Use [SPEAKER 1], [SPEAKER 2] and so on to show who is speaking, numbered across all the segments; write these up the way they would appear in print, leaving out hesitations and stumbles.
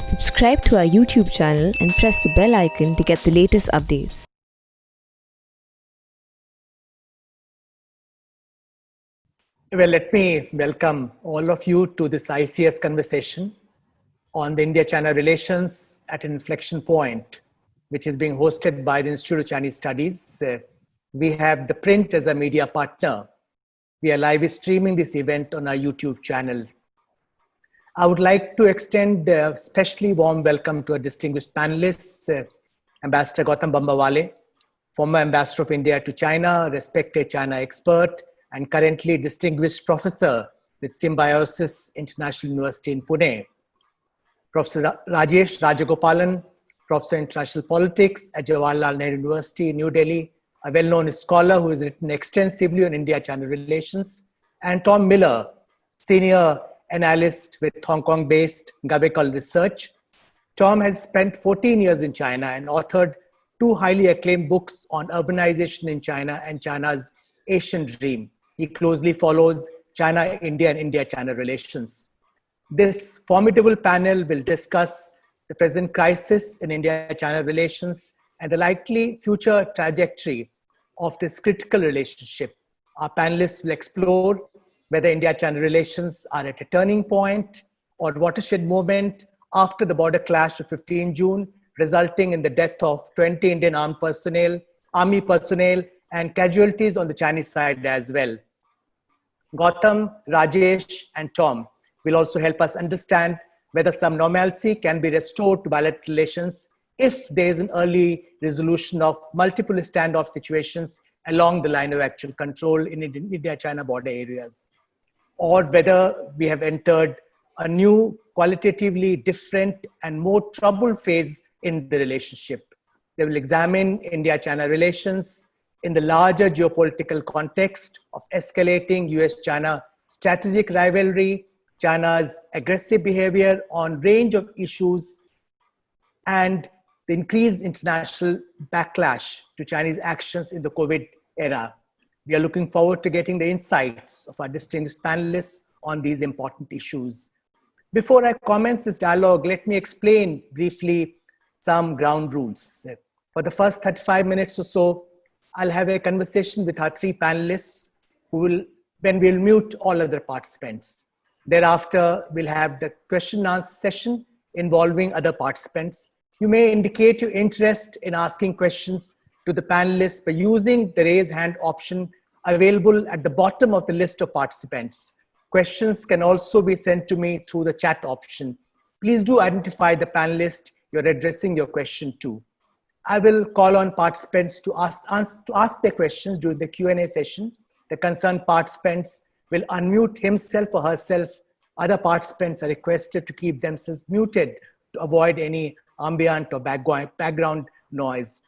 [SPEAKER 1] Subscribe to our YouTube channel and press the bell icon to get the latest updates.
[SPEAKER 2] Well, let me welcome all of you to this ICS conversation on the India-China relations at an inflection point, which is being hosted by the Institute of Chinese Studies. We have the print as a media partner. We are live streaming this event on our YouTube channel. I would like to extend a especially warm welcome to our distinguished panelists, Ambassador Gautam Bambawale, former Ambassador of India to China, respected China expert, and currently distinguished professor with Symbiosis International University in Pune. Professor Rajesh Rajagopalan, Professor of International Politics at Jawaharlal Nehru University in New Delhi, a well-known scholar who has written extensively on India-China relations, and Tom Miller, senior analyst with Hong Kong-based Gavekal Research. Tom has spent 14 years in China and authored 2 highly acclaimed books on urbanization in China and China's Asian Dream. He closely follows China-India and India-China relations. This formidable panel will discuss the present crisis in India-China relations and the likely future trajectory of this critical relationship. Our panelists will explore whether India-China relations are at a turning point or watershed moment after the border clash of 15 June, resulting in the death of 20 Indian army personnel and casualties on the Chinese side as well. Gautam, Rajesh, and Tom will also help us understand whether some normalcy can be restored to bilateral relations if there is an early resolution of multiple standoff situations along the line of actual control in India-China border areas, or whether we have entered a new, qualitatively different and more troubled phase in the relationship. They will examine India-China relations in the larger geopolitical context of escalating US-China strategic rivalry, China's aggressive behavior on range of issues, and the increased international backlash to Chinese actions in the COVID era. We are looking forward to getting the insights of our distinguished panelists on these important issues. Before I commence this dialogue, let me explain briefly some ground rules. For the first 35 minutes or so, I'll have a conversation with our 3 panelists then we'll mute all other participants. Thereafter, we'll have the question and answer session involving other participants. You may indicate your interest in asking questions to the panelists by using the raise hand option available at the bottom of the list of participants. Questions can also be sent to me through the chat option. Please do identify the panelist you're addressing your question to. I will call on participants to ask their questions during the Q&A session. The concerned participants will unmute himself or herself. Other participants are requested to keep themselves muted to avoid any ambient or background noise.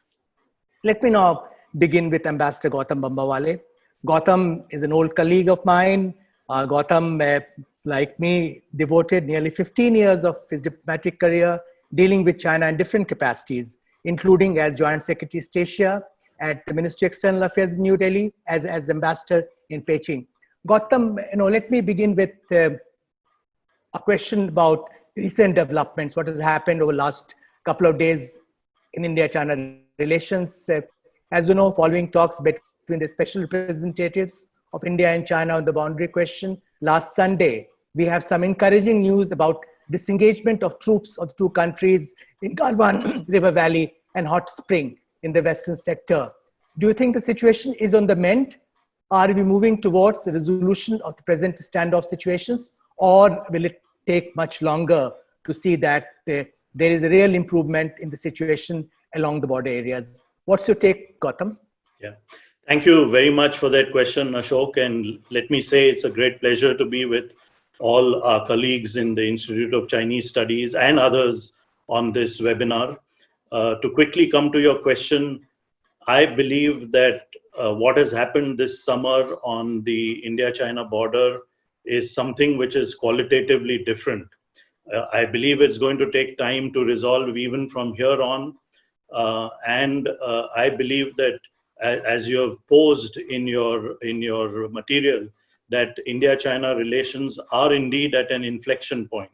[SPEAKER 2] Let me now begin with Ambassador Gautam Bambawale. Gautam is an old colleague of mine. Gautam, like me, devoted nearly 15 years of his diplomatic career dealing with China in different capacities, including as Joint Secretary East Asia at the Ministry of External Affairs in New Delhi, as ambassador in Beijing. Gautam, let me begin with a question about recent developments, what has happened over the last couple of days in India-China relations. As you know, following talks between the special representatives of India and China on the boundary question, last Sunday, we have some encouraging news about disengagement of troops of the 2 countries in Galwan River Valley and Hot Spring in the western sector. Do you think the situation is on the mend? Are we moving towards the resolution of the present standoff situations, or will it take much longer to see that there is a real improvement in the situation along the border areas? What's your take, Gautam?
[SPEAKER 3] Yeah, thank you very much for that question, Ashok. And let me say it's a great pleasure to be with all our colleagues in the Institute of Chinese Studies and others on this webinar. To quickly come to your question, I believe that what has happened this summer on the India-China border is something which is qualitatively different. I believe it's going to take time to resolve even from here on. I believe that as you have posed in your material, that India-China relations are indeed at an inflection point.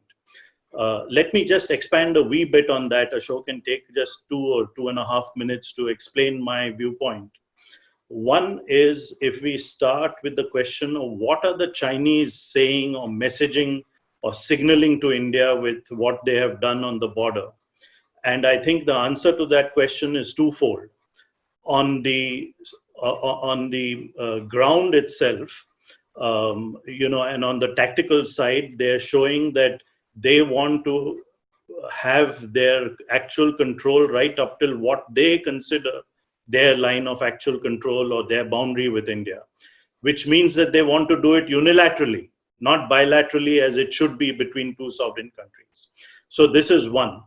[SPEAKER 3] Let me just expand a wee bit on that, Ashok, and take just 2 or 2.5 minutes to explain my viewpoint. One is, if we start with the question of what are the Chinese saying or messaging or signaling to India with what they have done on the border. And I think the answer to that question is twofold. On the ground itself, and on the tactical side, they're showing that they want to have their actual control right up till what they consider their line of actual control or their boundary with India, which means that they want to do it unilaterally, not bilaterally as it should be between two sovereign countries. So this is one.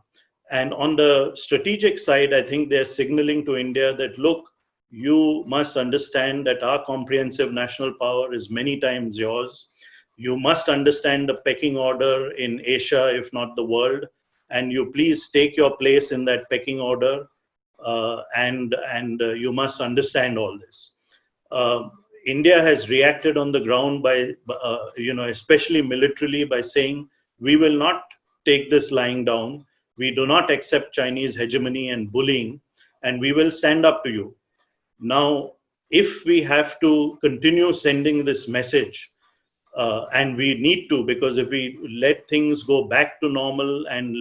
[SPEAKER 3] And on the strategic side, I think they're signaling to India that, look, you must understand that our comprehensive national power is many times yours. You must understand the pecking order in Asia, if not the world, and you please take your place in that pecking order. And you must understand all this. India has reacted on the ground by, especially militarily, by saying, we will not take this lying down. We do not accept Chinese hegemony and bullying, and we will stand up to you. Now, if we have to continue sending this message, and we need to, because if we let things go back to normal and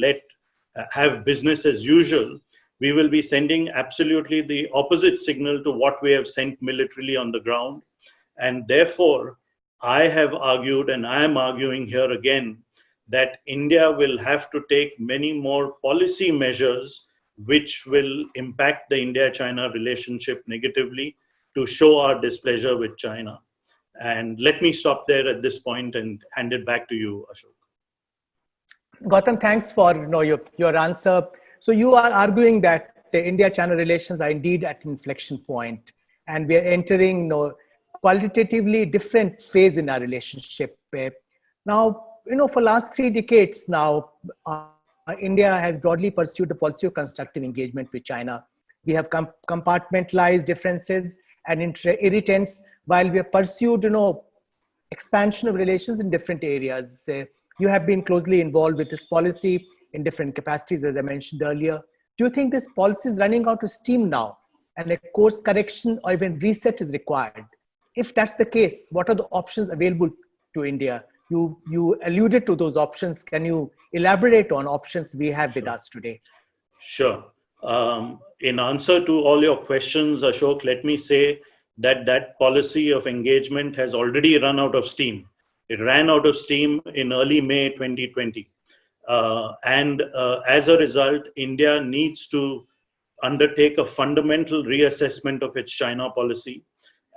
[SPEAKER 3] have business as usual, we will be sending absolutely the opposite signal to what we have sent militarily on the ground. And therefore, I have argued, and I am arguing here again, that India will have to take many more policy measures which will impact the India-China relationship negatively to show our displeasure with China. And let me stop there at this point and hand it back to you, Ashok.
[SPEAKER 2] Gautam, thanks for your answer. So you are arguing that the India-China relations are indeed at an inflection point, and we are entering qualitatively different phase in our relationship. Now, for last 3 decades now, India has broadly pursued the policy of constructive engagement with China. We have compartmentalized differences and irritants while we have pursued, expansion of relations in different areas. You have been closely involved with this policy in different capacities, as I mentioned earlier. Do you think this policy is running out of steam now and a course correction or even reset is required? If that's the case, what are the options available to India? You alluded to those options. Can you elaborate on options we have with us today?
[SPEAKER 3] Sure. In answer to all your questions, Ashok, let me say that policy of engagement has already run out of steam. It ran out of steam in early May 2020. And as a result, India needs to undertake a fundamental reassessment of its China policy.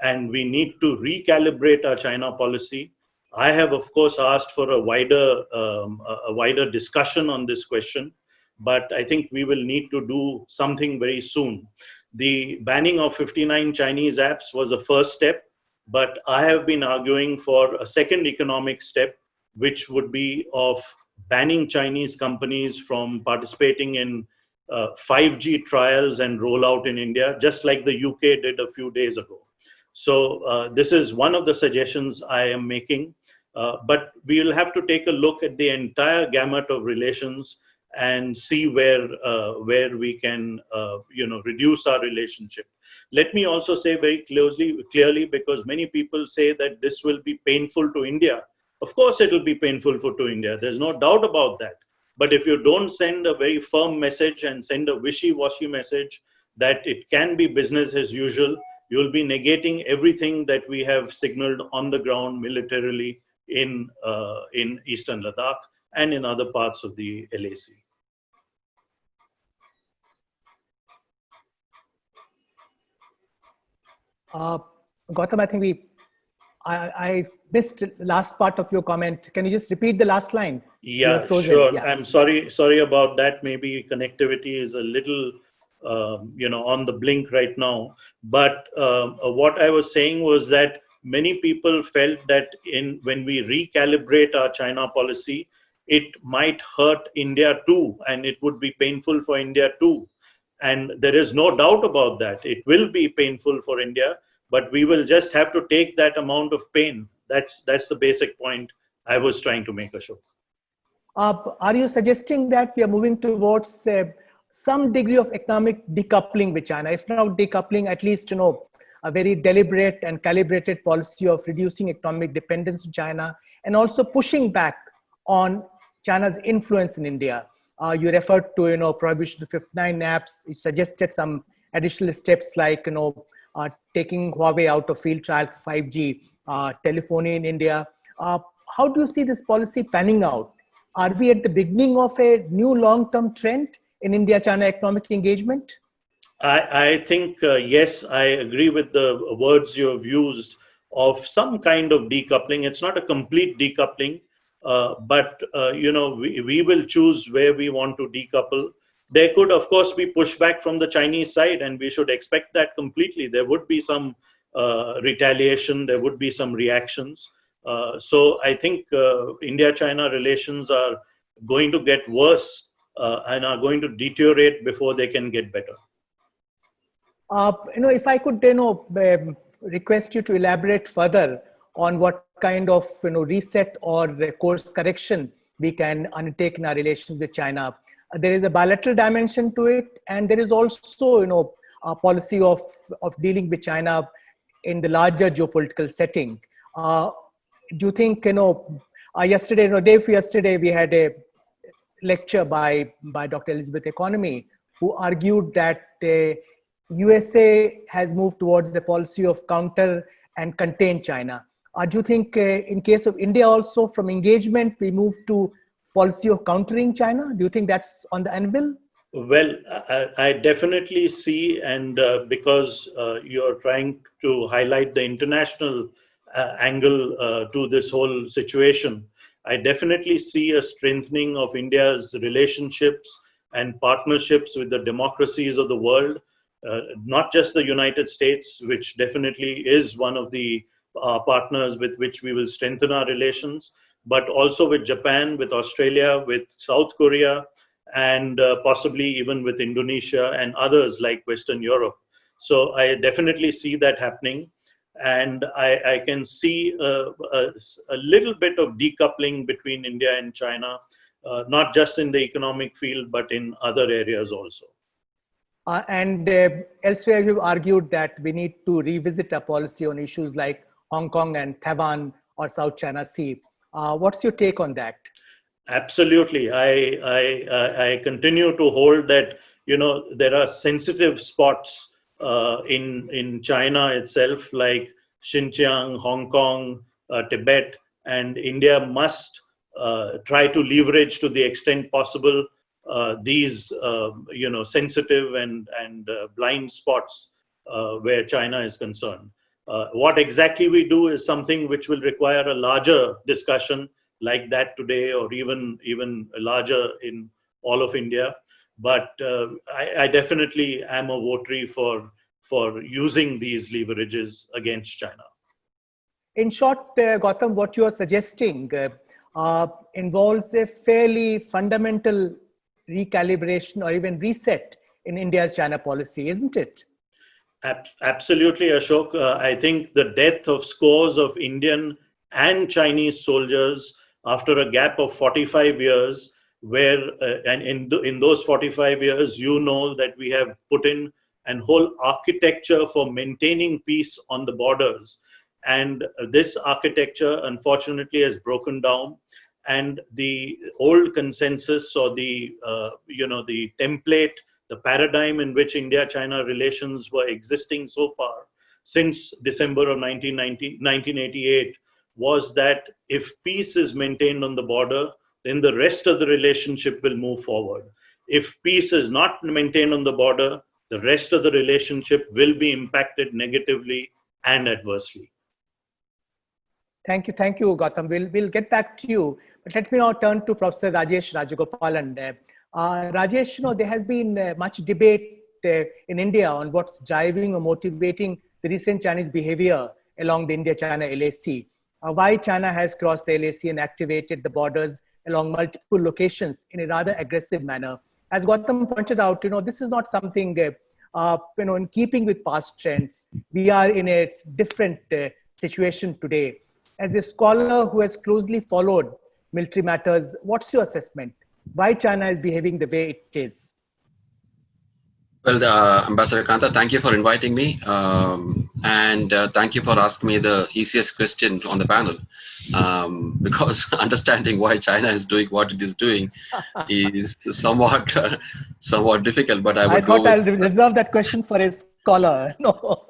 [SPEAKER 3] And we need to recalibrate our China policy. I have, of course, asked for a wider discussion on this question, but I think we will need to do something very soon. The banning of 59 Chinese apps was a first step, but I have been arguing for a second economic step, which would be of banning Chinese companies from participating in 5G trials and rollout in India, just like the UK did a few days ago. So this is one of the suggestions I am making, but we will have to take a look at the entire gamut of relations and see where we can reduce our relationship. Let me also say very clearly, because many people say that this will be painful to India. Of course, it will be painful to India. There's no doubt about that. But if you don't send a very firm message and send a wishy-washy message that it can be business as usual, you'll be negating everything that we have signaled on the ground militarily in Eastern Ladakh and in other parts of the LAC.
[SPEAKER 2] Gautam, I think I missed the last part of your comment. Can you just repeat the last line?
[SPEAKER 3] Yeah, sure. Yeah. I'm sorry about that. Maybe connectivity is a little, on the blink right now. But what I was saying was that many people felt that when we recalibrate our China policy, it might hurt India too, and it would be painful for India too. And there is no doubt about that. It will be painful for India, but we will just have to take that amount of pain. That's the basic point I was trying to make, Ashok.
[SPEAKER 2] Are you suggesting that we are moving towards some degree of economic decoupling with China? If not decoupling, at least, a very deliberate and calibrated policy of reducing economic dependence on China and also pushing back on China's influence in India. You referred to, prohibition of 59 apps. It suggested some additional steps like, taking Huawei out of field trial for 5G telephony in India. How do you see this policy panning out? Are we at the beginning of a new long-term trend in India-China economic engagement?
[SPEAKER 3] I think, yes, I agree with the words you have used of some kind of decoupling. It's not a complete decoupling, but we will choose where we want to decouple. There could, of course, be pushback from the Chinese side, and we should expect that completely. There would be some retaliation, there would be some reactions. So I think India-China relations are going to get worse and are going to deteriorate before they can get better.
[SPEAKER 2] If I could, request you to elaborate further on what kind of, reset or course correction we can undertake in our relations with China. There is a bilateral dimension to it, and there is also, a policy of dealing with China in the larger geopolitical setting. Do you think, day before yesterday, we had a lecture by Dr. Elizabeth Economy, who argued that USA has moved towards the policy of counter and contain China. Do you think in case of India also, from engagement, we move to policy of countering China? Do you think that's on the anvil?
[SPEAKER 3] Well, I definitely see, and because you're trying to highlight the international angle to this whole situation, I definitely see a strengthening of India's relationships and partnerships with the democracies of the world. Not just the United States, which definitely is one of the partners with which we will strengthen our relations, but also with Japan, with Australia, with South Korea, and possibly even with Indonesia and others like Western Europe. So I definitely see that happening. And I can see a little bit of decoupling between India and China, not just in the economic field, but in other areas also.
[SPEAKER 2] And elsewhere, you've argued that we need to revisit our policy on issues like Hong Kong and Taiwan or South China Sea. What's your take on that?
[SPEAKER 3] Absolutely. I continue to hold that, there are sensitive spots in China itself, like Xinjiang, Hong Kong, Tibet, and India must try to leverage to the extent possible these sensitive and blind spots where China is concerned. What exactly we do is something which will require a larger discussion like that today, or even larger in all of India. But I definitely am a votary for using these leverages against China.
[SPEAKER 2] In short, Gautam, what you are suggesting involves a fairly fundamental recalibration or even reset in India's China policy, isn't it?
[SPEAKER 3] Absolutely, Ashok. I think the death of scores of Indian and Chinese soldiers after a gap of 45 years, where and in those 45 years, that we have put in a whole architecture for maintaining peace on the borders. And this architecture, unfortunately, has broken down. And the old consensus, or the template, the paradigm in which India-China relations were existing so far since December of 1988, was that if peace is maintained on the border, then the rest of the relationship will move forward. If peace is not maintained on the border, the rest of the relationship will be impacted negatively and adversely.
[SPEAKER 2] Thank you, Gautam. We'll get back to you. But let me now turn to Professor Rajesh Rajagopalan. Rajesh, there has been much debate in India on what's driving or motivating the recent Chinese behavior along the India-China LAC. Why China has crossed the LAC and activated the borders along multiple locations in a rather aggressive manner. As Gautam pointed out, this is not something, in keeping with past trends. We are in a different situation today. As a scholar who has closely followed military matters. What's your assessment? Why China is behaving the way it is?
[SPEAKER 4] Well, Ambassador Kanta, thank you for inviting me. And thank you for asking me the easiest question on the panel. Because understanding why China is doing what it is doing is somewhat difficult, but
[SPEAKER 2] I thought I'll reserve that question for a scholar. No.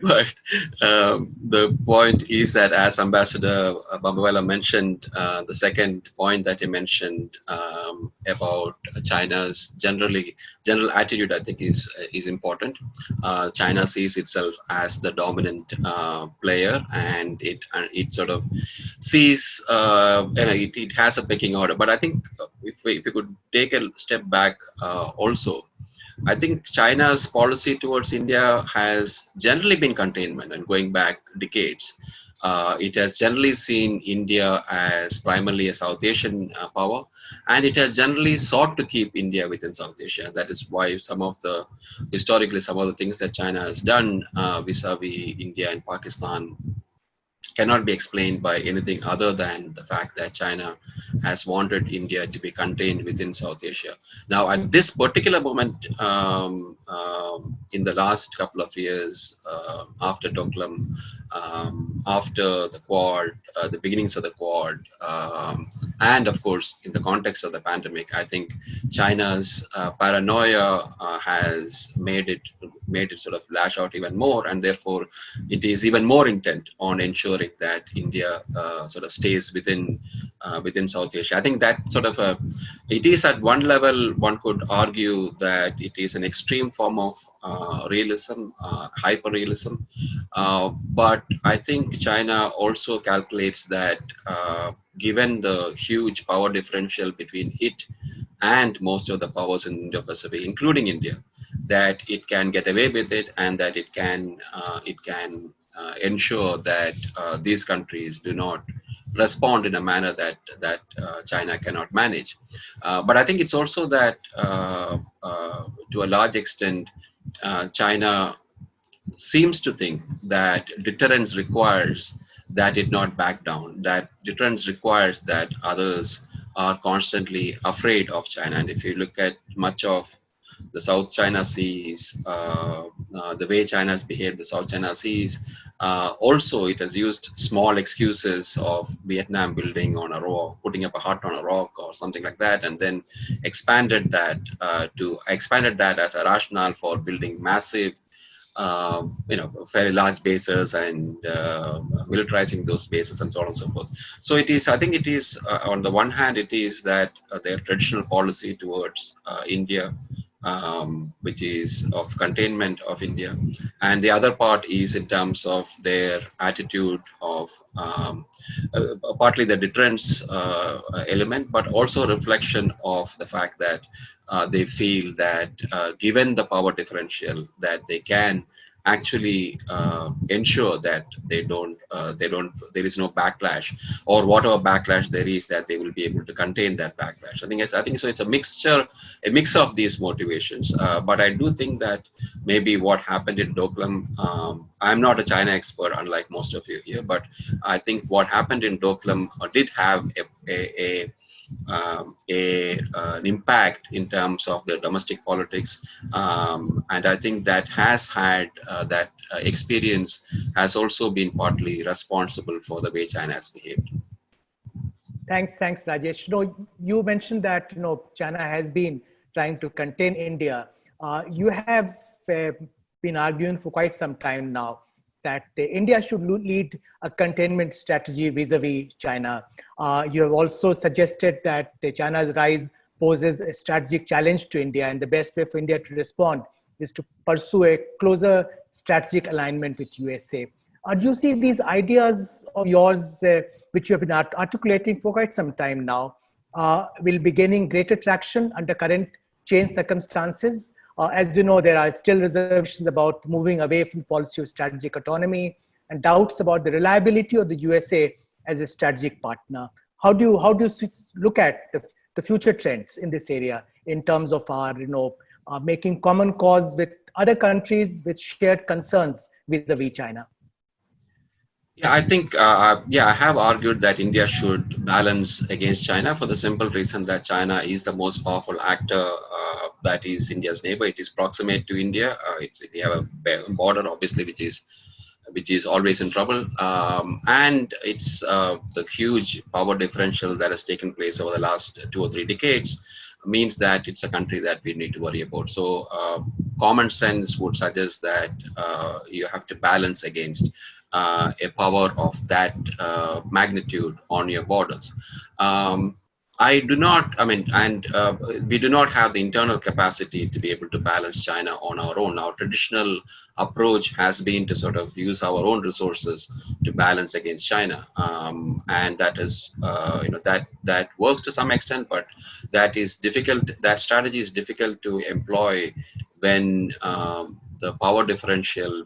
[SPEAKER 4] But the point is that, as Ambassador Bambawale mentioned, the second point that he mentioned about China's general attitude, I think is important. China sees itself as the dominant player, and it sort of sees it has a pecking order. But I think if we could take a step back also, I think China's policy towards India has generally been containment, and going back decades. It has generally seen India as primarily a South Asian power, and it has generally sought to keep India within South Asia. That is why historically some of the things that China has done vis-a-vis India and Pakistan cannot be explained by anything other than the fact that China has wanted India to be contained within South Asia. Now, at this particular moment, in the last couple of years, after Doklam, after the Quad, the beginnings of the Quad, and of course, in the context of the pandemic, I think China's paranoia has made it sort of lash out even more, and therefore it is even more intent on ensuring that India sort of stays within South Asia. I think that sort of it is at one level, one could argue that it is an extreme form of realism, hyper-realism, but I think China also calculates that given the huge power differential between it and most of the powers in Indo-Pacific, including India, that it can get away with it, and that it can ensure that these countries do not respond in a manner that China cannot manage. But I think it's also that to a large extent, China seems to think that deterrence requires that it not back down, that deterrence requires that others are constantly afraid of China. And if you look at much of the South China Seas, the way China has behaved, the South China Seas, also it has used small excuses of Vietnam building on a rock, putting up a hut on a rock or something like that, and then expanded that as a rationale for building massive, very large bases and militarizing those bases and so on and so forth. So it is, I think it is, on the one hand, it is that their traditional policy towards India, which is of containment of India, and the other part is in terms of their attitude of partly the deterrence element, but also a reflection of the fact that they feel that given the power differential, that they can actually ensure that there is no backlash, or whatever backlash there is, that they will be able to contain that backlash. I think so. It's a mix of these motivations. But I do think that maybe what happened in Doklam, I'm not a China expert, unlike most of you here, but I think what happened in Doklam did have an impact in terms of the domestic politics, and I think that has had that experience has also been partly responsible for the way China has behaved.
[SPEAKER 2] Thanks, Rajesh. You mentioned that China has been trying to contain India. You have been arguing for quite some time now that India should lead a containment strategy vis-a-vis China. You have also suggested that China's rise poses a strategic challenge to India, and the best way for India to respond is to pursue a closer strategic alignment with USA. Do you see these ideas of yours, which you have been articulating for quite some time now, will be gaining greater traction under current changed circumstances? As you know, there are still reservations about moving away from the policy of strategic autonomy and doubts about the reliability of the USA as a strategic partner. How do you look at the future trends in this area in terms of our, making common cause with other countries with shared concerns vis-a-vis China?
[SPEAKER 4] Yeah, I think, I have argued that India should balance against China for the simple reason that China is the most powerful actor that is India's neighbor. It is proximate to India. We have a border, obviously, which is always in trouble. And it's the huge power differential that has taken place over the last 2 or 3 decades means that it's a country that we need to worry about. So common sense would suggest that you have to balance against a power of that magnitude on your borders. I do not, I mean, and we do not have the internal capacity to be able to balance China on our own. Our traditional approach has been to sort of use our own resources to balance against China, and that is, that works to some extent, but that is difficult. That strategy is difficult to employ when the power differential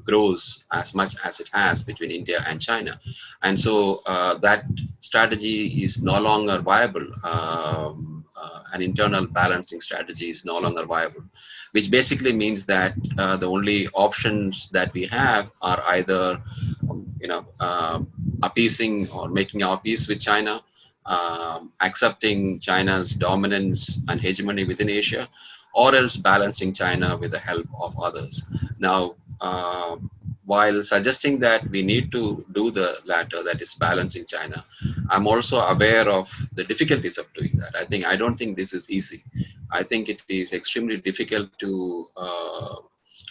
[SPEAKER 4] grows as much as it has between India and China, and so that strategy is no longer viable. An internal balancing strategy is no longer viable, which basically means that the only options that we have are either, appeasing or making our peace with China, accepting China's dominance and hegemony within Asia, or else balancing China with the help of others. Now, while suggesting that we need to do the latter, that is balancing China, I'm also aware of the difficulties of doing that. I don't think this is easy. I think it is extremely difficult to,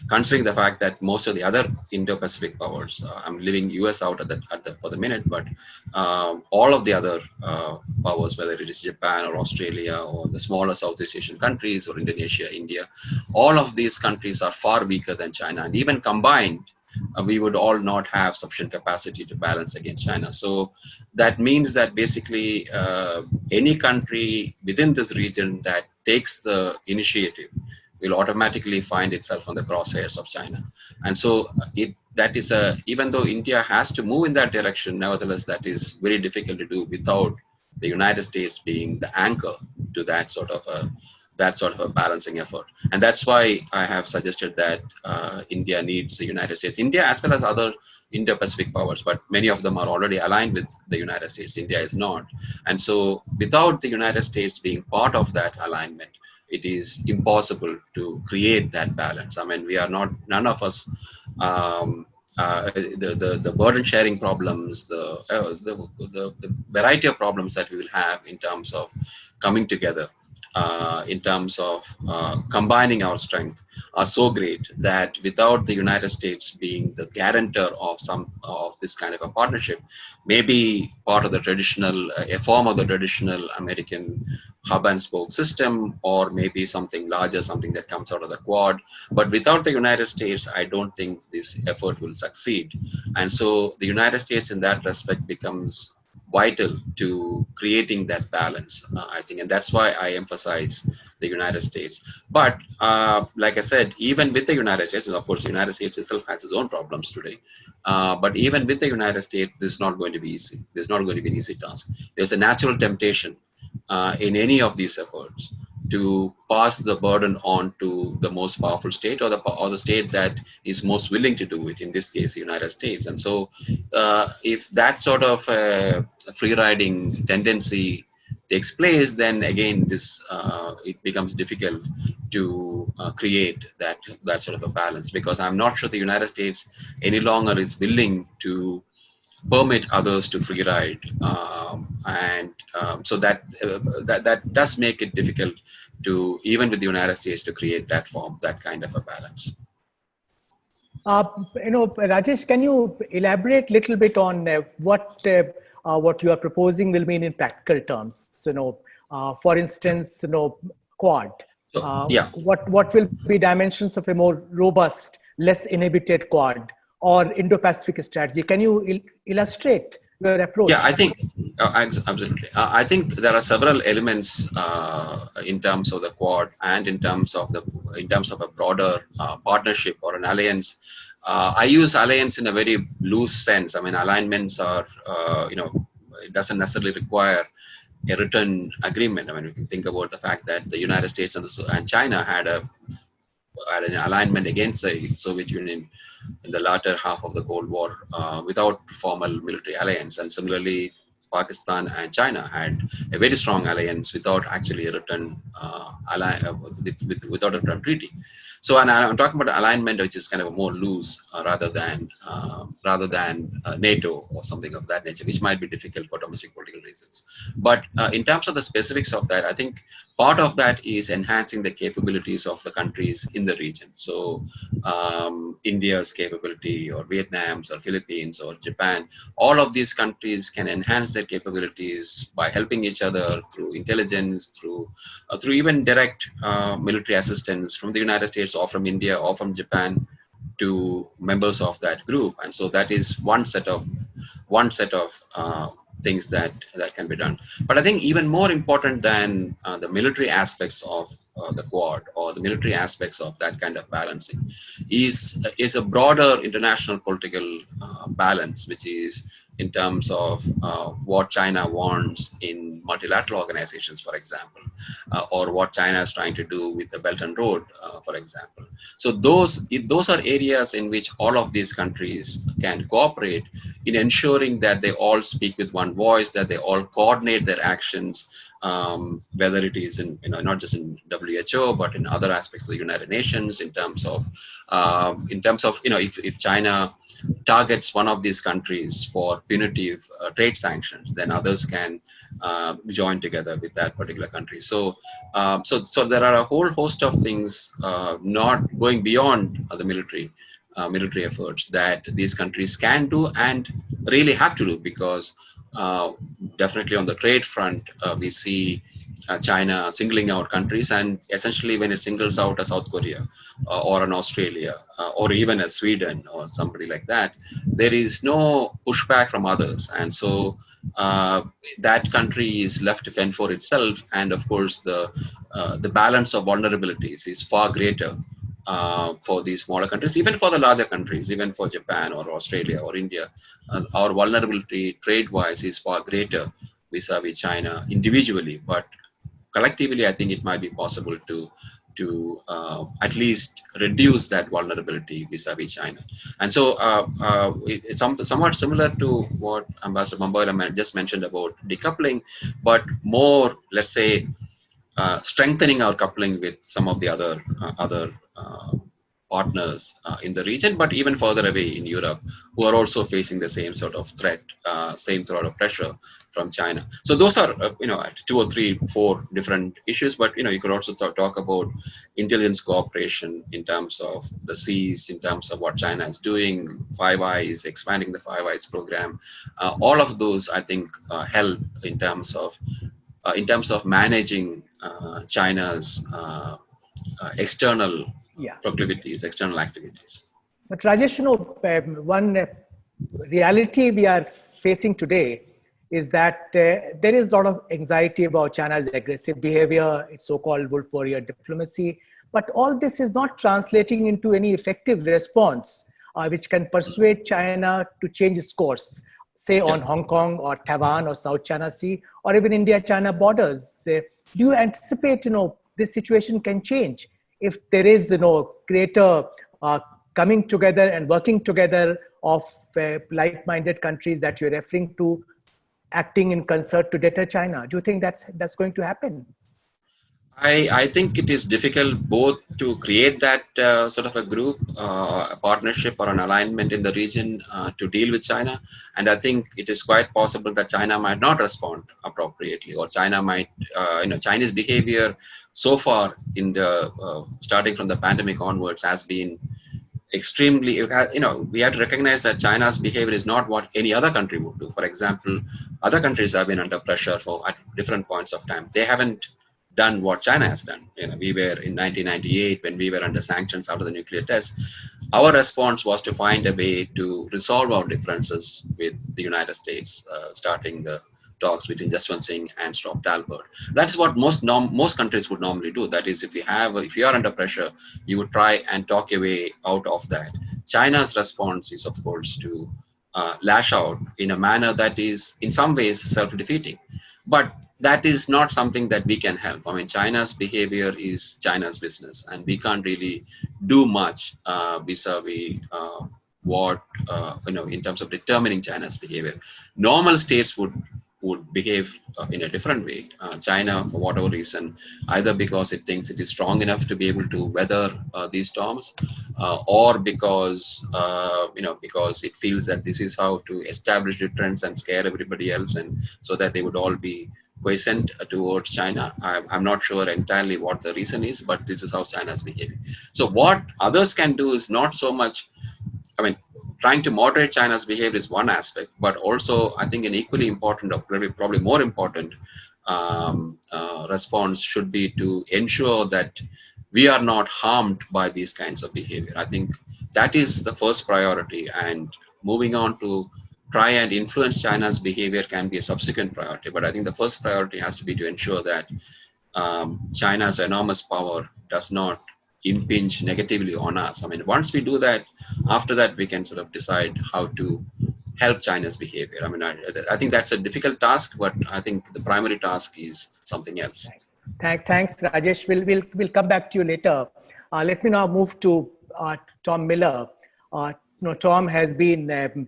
[SPEAKER 4] considering the fact that most of the other Indo-Pacific powers, I'm leaving US out for the minute, but all of the other powers, whether it is Japan or Australia or the smaller Southeast Asian countries or Indonesia, India, all of these countries are far weaker than China, and even combined, we would all not have sufficient capacity to balance against China. So that means that basically any country within this region that takes the initiative will automatically find itself on the crosshairs of China. And so even though India has to move in that direction, nevertheless, that is very difficult to do without the United States being the anchor to that sort of a balancing effort. And that's why I have suggested that India needs the United States. India, as well as other Indo-Pacific powers, but many of them are already aligned with the United States. India is not. And so without the United States being part of that alignment, it is impossible to create that balance. I mean, we are not, none of us, the burden sharing problems, the variety of problems that we will have in terms of coming together, in terms of combining our strength, are so great that without the United States being the guarantor of some of this kind of a partnership, maybe part of the traditional, a form of the traditional American hub and spoke system, or maybe something larger, something that comes out of the Quad. But without the United States, I don't think this effort will succeed. And so the United States in that respect becomes vital to creating that balance, I think, and that's why I emphasize the United States. But like I said, even with the United States, and of course the United States itself has its own problems today, but even with the United States, this is not going to be easy. This is not going to be an easy task. There's a natural temptation in any of these efforts to pass the burden on to the most powerful state, or the state that is most willing to do it, in this case the United States. And so if that sort of free riding tendency takes place, then again this it becomes difficult to create that sort of a balance, because I'm not sure the United States any longer is willing to permit others to free ride, so that does make it difficult to, even with the United States, to create that kind of a balance.
[SPEAKER 2] Rajesh, can you elaborate a little bit on what you are proposing will mean in practical terms? For instance, Quad.
[SPEAKER 4] Yeah.
[SPEAKER 2] What will be dimensions of a more robust, less inhibited Quad, or Indo-Pacific strategy? Can you illustrate your approach?
[SPEAKER 4] Yeah, I think absolutely. I think there are several elements in terms of the Quad, and in terms of a broader partnership or an alliance. I use alliance in a very loose sense. I mean, alignments are, it doesn't necessarily require a written agreement. I mean, we can think about the fact that the United States and China had a an alignment against the Soviet Union in the latter half of the Cold War without formal military alliance. And similarly, Pakistan and China had a very strong alliance without actually a written without a written treaty. So, and I'm talking about alignment, which is kind of a more loose rather than NATO or something of that nature, which might be difficult for domestic political reasons. But in terms of the specifics of that, I think part of that is enhancing the capabilities of the countries in the region. So India's capability, or Vietnam's, or Philippines, or Japan, all of these countries can enhance their capabilities by helping each other through intelligence, through even direct military assistance from the United States or from India or from Japan to members of that group. And so that is one set of things that can be done. But I think even more important than the military aspects of the Quad or the military aspects of that kind of balancing is a broader international political balance, which is in terms of what China wants in multilateral organizations, for example, or what China is trying to do with the Belt and Road, for example. So those are areas in which all of these countries can cooperate in ensuring that they all speak with one voice, that they all coordinate their actions, whether it is in, not just in WHO, but in other aspects of the United Nations, in terms of if China targets one of these countries for punitive trade sanctions, then others can join together with that particular country. So there are a whole host of things not going beyond the military efforts that these countries can do and really have to do, because definitely on the trade front, we see China singling out countries, and essentially when it singles out a South Korea or an Australia or even a Sweden or somebody like that, there is no pushback from others, and so that country is left to fend for itself. And of course, the balance of vulnerabilities is far greater for these smaller countries, even for the larger countries, even for Japan or Australia or India. Our vulnerability trade-wise is far greater vis-a-vis China individually, but collectively, I think it might be possible to at least reduce that vulnerability vis-a-vis China. And so it's somewhat similar to what Ambassador Bambawale just mentioned about decoupling, but more, let's say, strengthening our coupling with some of the other partners in the region, but even further away in Europe, who are also facing the same sort of threat, same sort of pressure from China. So those are, 2 or 3, 4 different issues, but, you could also talk about intelligence cooperation in terms of the seas, in terms of what China is doing, Five Eyes, expanding the Five Eyes program. All of those, I think, help in terms of managing China's external proclivities, external activities.
[SPEAKER 2] But Rajesh, one reality we are facing today is that there is a lot of anxiety about China's aggressive behavior, its so-called wolf warrior diplomacy, but all this is not translating into any effective response which can persuade China to change its course, say on Hong Kong or Taiwan or South China Sea, or even India-China borders. Do you anticipate, this situation can change if there is, greater coming together and working together of like-minded countries that you're referring to, acting in concert to deter China? Do you think that's going to happen?
[SPEAKER 4] I think it is difficult both to create that sort of a group, a partnership or an alignment in the region to deal with China. And I think it is quite possible that China might not respond appropriately, or China might, Chinese behavior so far in the starting from the pandemic onwards has been extremely, we have to recognize that China's behavior is not what any other country would do. For example, other countries have been under pressure at different points of time. They haven't done what China has done. We were in 1998 when we were under sanctions after the nuclear test. Our response was to find a way to resolve our differences with the United States, starting the talks between Jaswant Singh and Stop Talbot. That is what most countries would normally do. That is, if you are under pressure, you would try and talk your way out of that. China's response is, of course, to lash out in a manner that is in some ways self-defeating. But that is not something that we can help. I mean, China's behavior is China's business, and we can't really do much vis-a-vis what in terms of determining China's behavior. Normal states would behave in a different way. China, for whatever reason, either because it thinks it is strong enough to be able to weather these storms, or because because it feels that this is how to establish the trends and scare everybody else, and so that they would all be quiescent towards China. I'm not sure entirely what the reason is, but this is how China is behaving. So what others can do is not so much, I mean, trying to moderate China's behavior is one aspect, but also I think an equally important, or probably more important response should be to ensure that we are not harmed by these kinds of behavior. I think that is the first priority, and moving on to try and influence China's behavior can be a subsequent priority. But I think the first priority has to be to ensure that China's enormous power does not impinge negatively on us. I mean, once we do that, after that, we can sort of decide how to help China's behavior. I mean, I think that's a difficult task, but I think the primary task is something else.
[SPEAKER 2] Thanks, Rajesh. We'll come back to you later. Let me now move to Tom Miller. Tom has been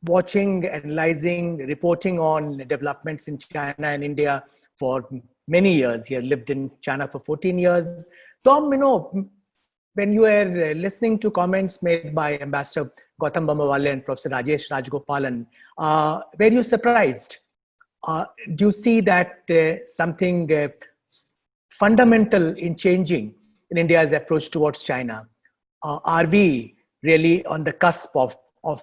[SPEAKER 2] watching, analyzing, reporting on developments in China and India for many years. He has lived in China for 14 years. Tom, when you were listening to comments made by Ambassador Gautam Bambawale and Professor Rajesh Rajagopalan, were you surprised? Do you see that something fundamental in changing in India's approach towards China? Are we really on the cusp of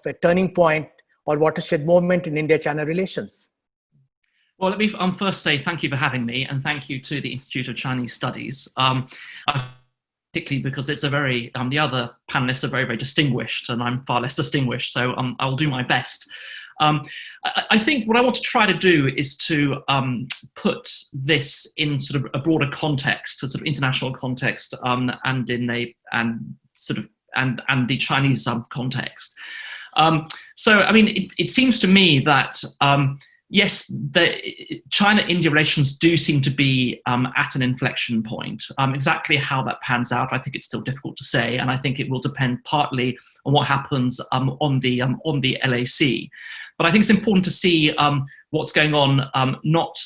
[SPEAKER 2] a turning point or watershed moment in India-China relations?
[SPEAKER 5] Well, let me first say thank you for having me, and thank you to the Institute of Chinese Studies, particularly because it's a very, the other panelists are very, very distinguished, and I'm far less distinguished, so I will do my best. I think what I want to try to do is to put this in sort of a broader context, a sort of international context, and the Chinese context. So, I mean, it seems to me that yes, the China-India relations do seem to be at an inflection point. Exactly how that pans out, I think it's still difficult to say, and I think it will depend partly on what happens on the LAC. But I think it's important to see what's going on, not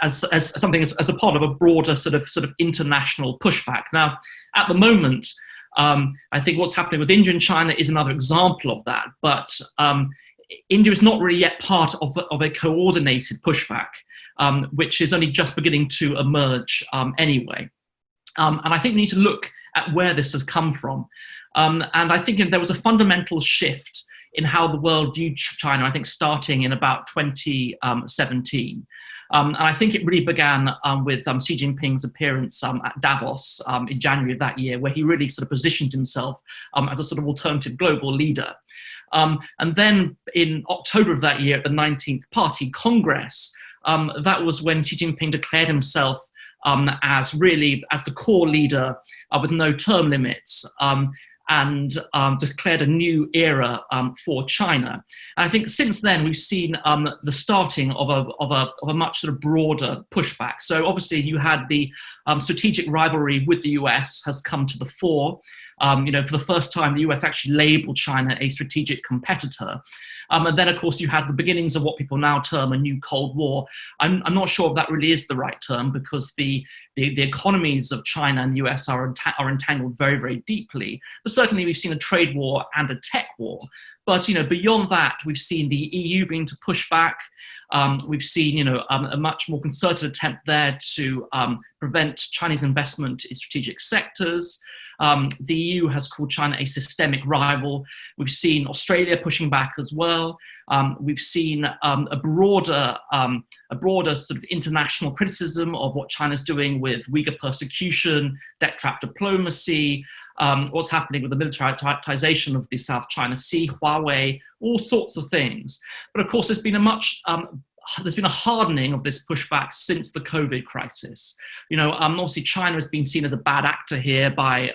[SPEAKER 5] as something as a part of a broader sort of international pushback. Now, at the moment, I think what's happening with India and China is another example of that. But India is not really yet part of a coordinated pushback, which is only just beginning to emerge anyway. And I think we need to look at where this has come from. And I think there was a fundamental shift in how the world viewed China, I think starting in about 2017. And I think it really began with Xi Jinping's appearance at Davos in January of that year, where he really sort of positioned himself as a sort of alternative global leader. And then in October of that year at the 19th Party Congress, that was when Xi Jinping declared himself as the core leader with no term limits, and declared a new era for China. And I think since then we've seen the starting of a much sort of broader pushback. So obviously you had the strategic rivalry with the US has come to the fore. For the first time, the US actually labeled China a strategic competitor. And then, of course, you had the beginnings of what people now term a new Cold War. I'm not sure if that really is the right term, because the economies of China and the US are entangled very, very deeply. But certainly we've seen a trade war and a tech war. But, beyond that, we've seen the EU beginning to push back. We've seen, a much more concerted attempt there to prevent Chinese investment in strategic sectors. The EU has called China a systemic rival. We've seen Australia pushing back as well. We've seen a broader sort of international criticism of what China's doing with Uyghur persecution, debt trap diplomacy, what's happening with the militarization of the South China Sea, Huawei, all sorts of things. But of course, there's been a hardening of this pushback since the COVID crisis. Obviously China has been seen as a bad actor here by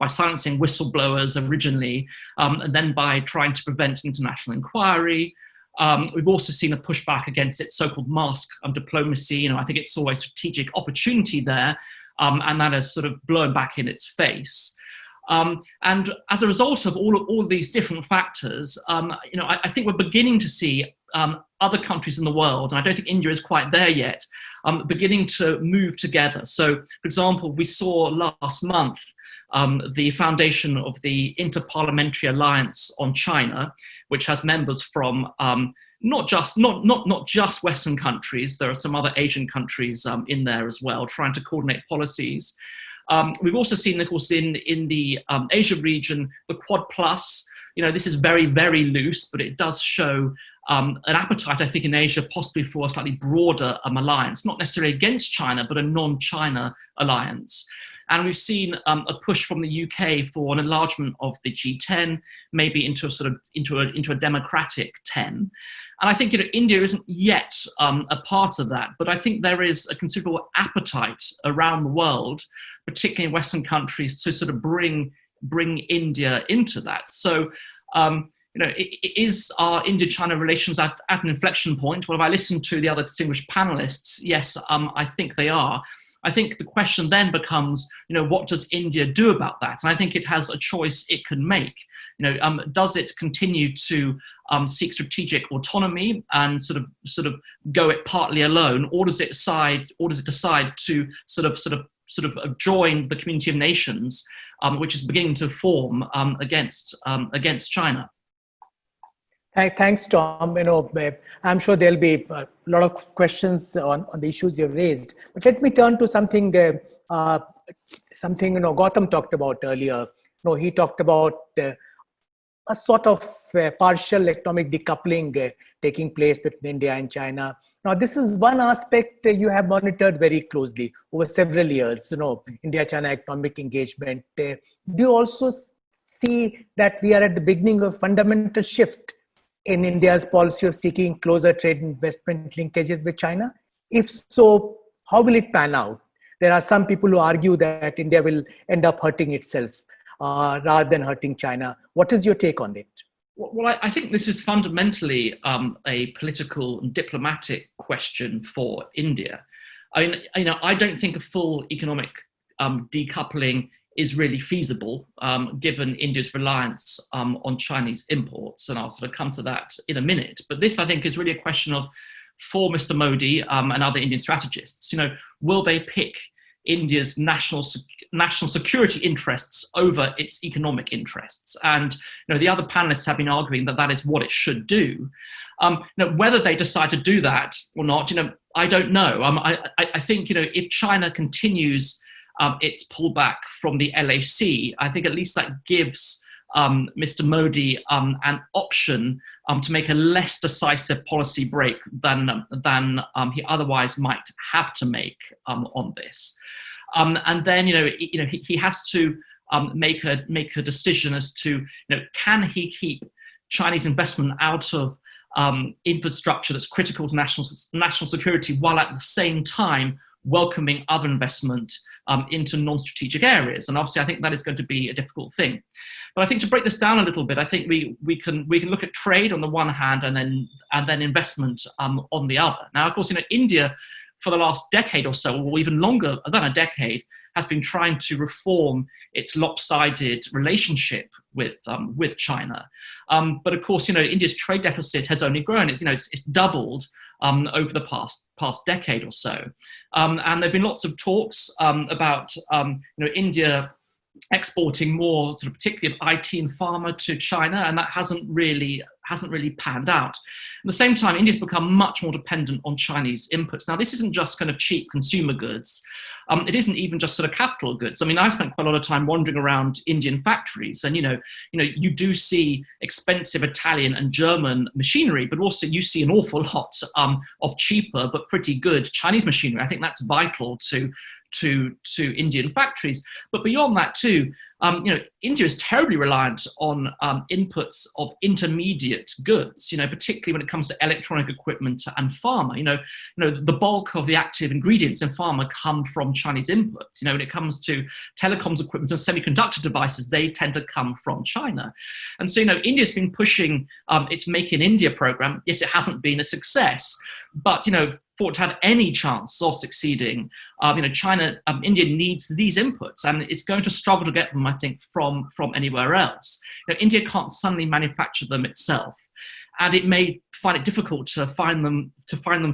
[SPEAKER 5] silencing whistleblowers originally, and then by trying to prevent international inquiry. We've also seen a pushback against its so-called mask diplomacy. I think it saw a strategic opportunity there, and that has sort of blown back in its face. And as a result of all of these different factors, I think we're beginning to see other countries in the world, and I don't think India is quite there yet, beginning to move together. So, for example, we saw last month the foundation of the Inter-Parliamentary Alliance on China, which has members from not just Western countries. There are some other Asian countries in there as well, trying to coordinate policies. We've also seen, of course, in the Asia region, the Quad Plus. This is very, very loose, but it does show an appetite, I think, in Asia, possibly for a slightly broader alliance, not necessarily against China, but a non-China alliance. And we've seen a push from the UK for an enlargement of the G10, maybe into a democratic 10. And I think India isn't yet a part of that, but I think there is a considerable appetite around the world, particularly in Western countries, to sort of bring India into that. So, is our India-China relations at an inflection point? Well, if I listen to the other distinguished panelists, yes, I think they are. I think the question then becomes, what does India do about that? And I think it has a choice it can make. Does it continue to seek strategic autonomy and sort of go it partly alone, or does it decide to sort of join the community of nations, which is beginning to form against China?
[SPEAKER 2] Thanks, Tom. I'm sure there'll be a lot of questions on the issues you've raised. But let me turn to something Gautam talked about earlier. He talked about a sort of partial economic decoupling taking place between India and China. Now, this is one aspect you have monitored very closely over several years. India-China economic engagement. Do you also see that we are at the beginning of a fundamental shift in India's policy of seeking closer trade investment linkages with China? If so, how will it pan out? There are some people who argue that India will end up hurting itself rather than hurting China. What is your take on it?
[SPEAKER 5] Well, I think this is fundamentally a political and diplomatic question for India. I don't think a full economic decoupling is really feasible, given India's reliance on Chinese imports. And I'll sort of come to that in a minute. But this, I think, is really a question for Mr. Modi and other Indian strategists. Will they pick India's national security interests over its economic interests? And the other panelists have been arguing that is what it should do. Whether they decide to do that or not, I don't know. I think if China continues its pullback from the LAC, I think at least that gives Mr. Modi an option to make a less decisive policy break than he otherwise might have to make on this. And then he has to make a decision as to can he keep Chinese investment out of infrastructure that's critical to national security, while at the same time welcoming other investment into non-strategic areas. And obviously, I think that is going to be a difficult thing. But I think to break this down a little bit, I think we can look at trade on the one hand and then investment on the other. Now, of course, India for the last decade or so, or even longer than a decade, has been trying to reform its lopsided relationship with China. But of course, India's trade deficit has only grown. It's doubled over the past decade or so. And there've been lots of talks about India exporting more, sort of particularly of IT and pharma to China, and that hasn't really panned out. At the same time, India's become much more dependent on Chinese inputs. Now, this isn't just kind of cheap consumer goods. It isn't even just sort of capital goods. I mean, I spent quite a lot of time wandering around Indian factories, and you do see expensive Italian and German machinery, but also you see an awful lot of cheaper but pretty good Chinese machinery. I think that's vital to Indian factories. But beyond that too, India is terribly reliant on inputs of intermediate goods, particularly when it comes to electronic equipment and pharma. The bulk of the active ingredients in pharma come from Chinese inputs. When it comes to telecoms equipment and semiconductor devices, they tend to come from China. And so, India's been pushing its Make in India program. Yes, it hasn't been a success, but, for it to have any chance of succeeding, India needs these inputs, and it's going to struggle to get them, I think, from anywhere else. India can't suddenly manufacture them itself, and it may find it difficult to find them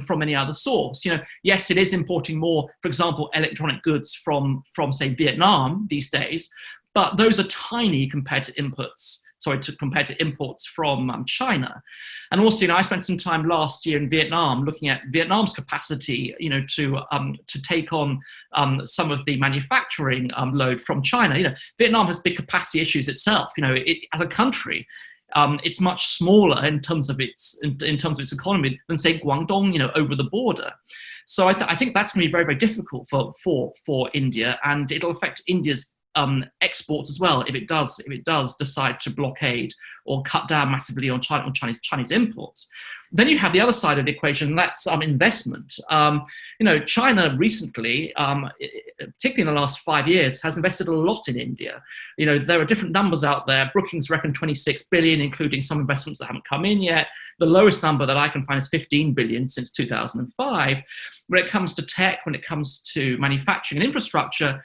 [SPEAKER 5] from any other source. Yes, it is importing more, for example, electronic goods from say Vietnam these days, but those are tiny compared to compared to imports from China. And also, I spent some time last year in Vietnam looking at Vietnam's capacity, to take on some of the manufacturing load from China. Vietnam has big capacity issues itself. As a country, it's much smaller in terms of its economy than, say, Guangdong, over the border. So I think that's going to be very, very difficult for India, and it'll affect India's exports as well if it does decide to blockade or cut down massively on Chinese imports. Then you have the other side of the equation, and that's investment. China recently, particularly in the last 5 years, has invested a lot in India. There are different numbers out there. Brookings reckon 26 billion, including some investments that haven't come in yet. The lowest number that I can find is 15 billion since 2005. When it comes to tech, when it comes to manufacturing and infrastructure,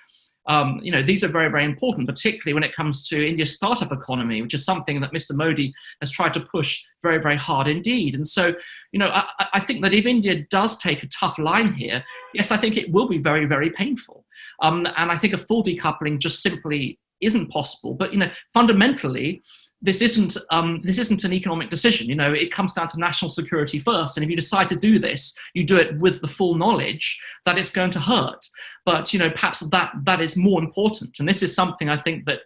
[SPEAKER 5] these are very, very important, particularly when it comes to India's startup economy, which is something that Mr. Modi has tried to push very, very hard indeed. And so, I think that if India does take a tough line here, yes, I think it will be very, very painful. And I think a full decoupling just simply isn't possible. But, fundamentally, this isn't an economic decision. It comes down to national security first. And if you decide to do this, you do it with the full knowledge that it's going to hurt. But, perhaps that is more important. And this is something I think that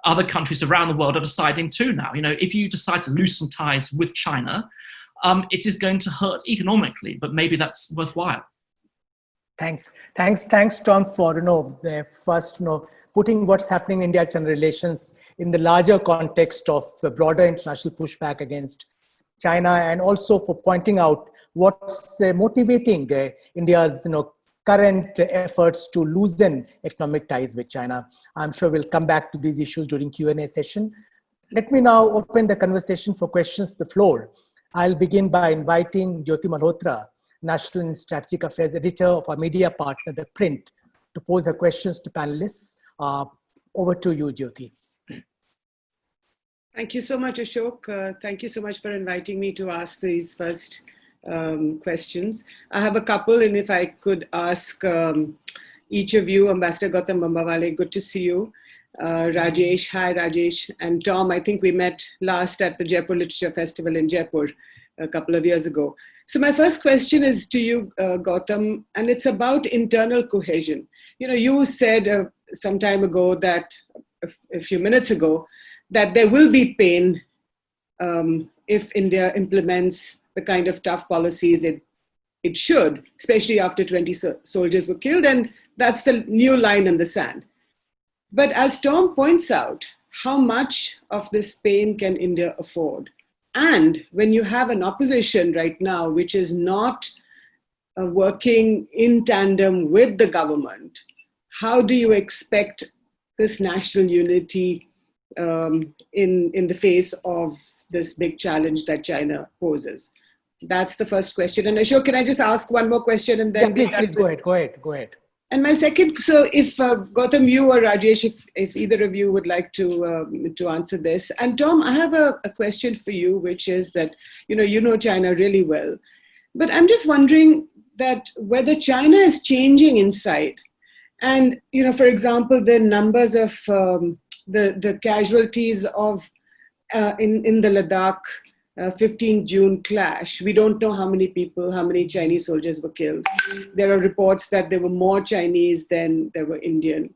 [SPEAKER 5] other countries around the world are deciding too now. If you decide to loosen ties with China, it is going to hurt economically, but maybe that's worthwhile.
[SPEAKER 2] Thanks, Tom, for first putting what's happening in India-China relations in the larger context of the broader international pushback against China, and also for pointing out what's motivating India's current efforts to loosen economic ties with China. I'm sure we'll come back to these issues during Q&A session. Let me now open the conversation for questions to the floor. I'll begin by inviting Jyoti Malhotra, National and Strategic Affairs Editor of our media partner, The Print, to pose her questions to panelists. Over to you, Jyoti.
[SPEAKER 6] Thank you so much, Ashok. Thank you so much for inviting me to ask these first questions. I have a couple, and if I could ask each of you, Ambassador Gautam Bambawale, good to see you. Rajesh, hi Rajesh, and Tom, I think we met last at the Jaipur Literature Festival in Jaipur a couple of years ago. So my first question is to you, Gautam, and it's about internal cohesion. You said some time ago that, a few minutes ago, that there will be pain if India implements the kind of tough policies it should, especially after 20 soldiers were killed, and that's the new line in the sand. But as Tom points out, how much of this pain can India afford? And when you have an opposition right now, which is not working in tandem with the government, how do you expect this national unity in the face of this big challenge that China poses? That's the first question. And Ashok, can I just ask one more question and then?
[SPEAKER 2] Yeah, please go ahead.
[SPEAKER 6] And my second, so if Gautam, you or Rajesh, if either of you would like to answer this. And Tom, I have a question for you, which is that, you know China really well. But I'm just wondering that whether China is changing inside. And, for example, the numbers of the casualties of in the Ladakh 15 June clash. We don't know how many Chinese soldiers were killed. There are reports that there were more Chinese than there were Indian.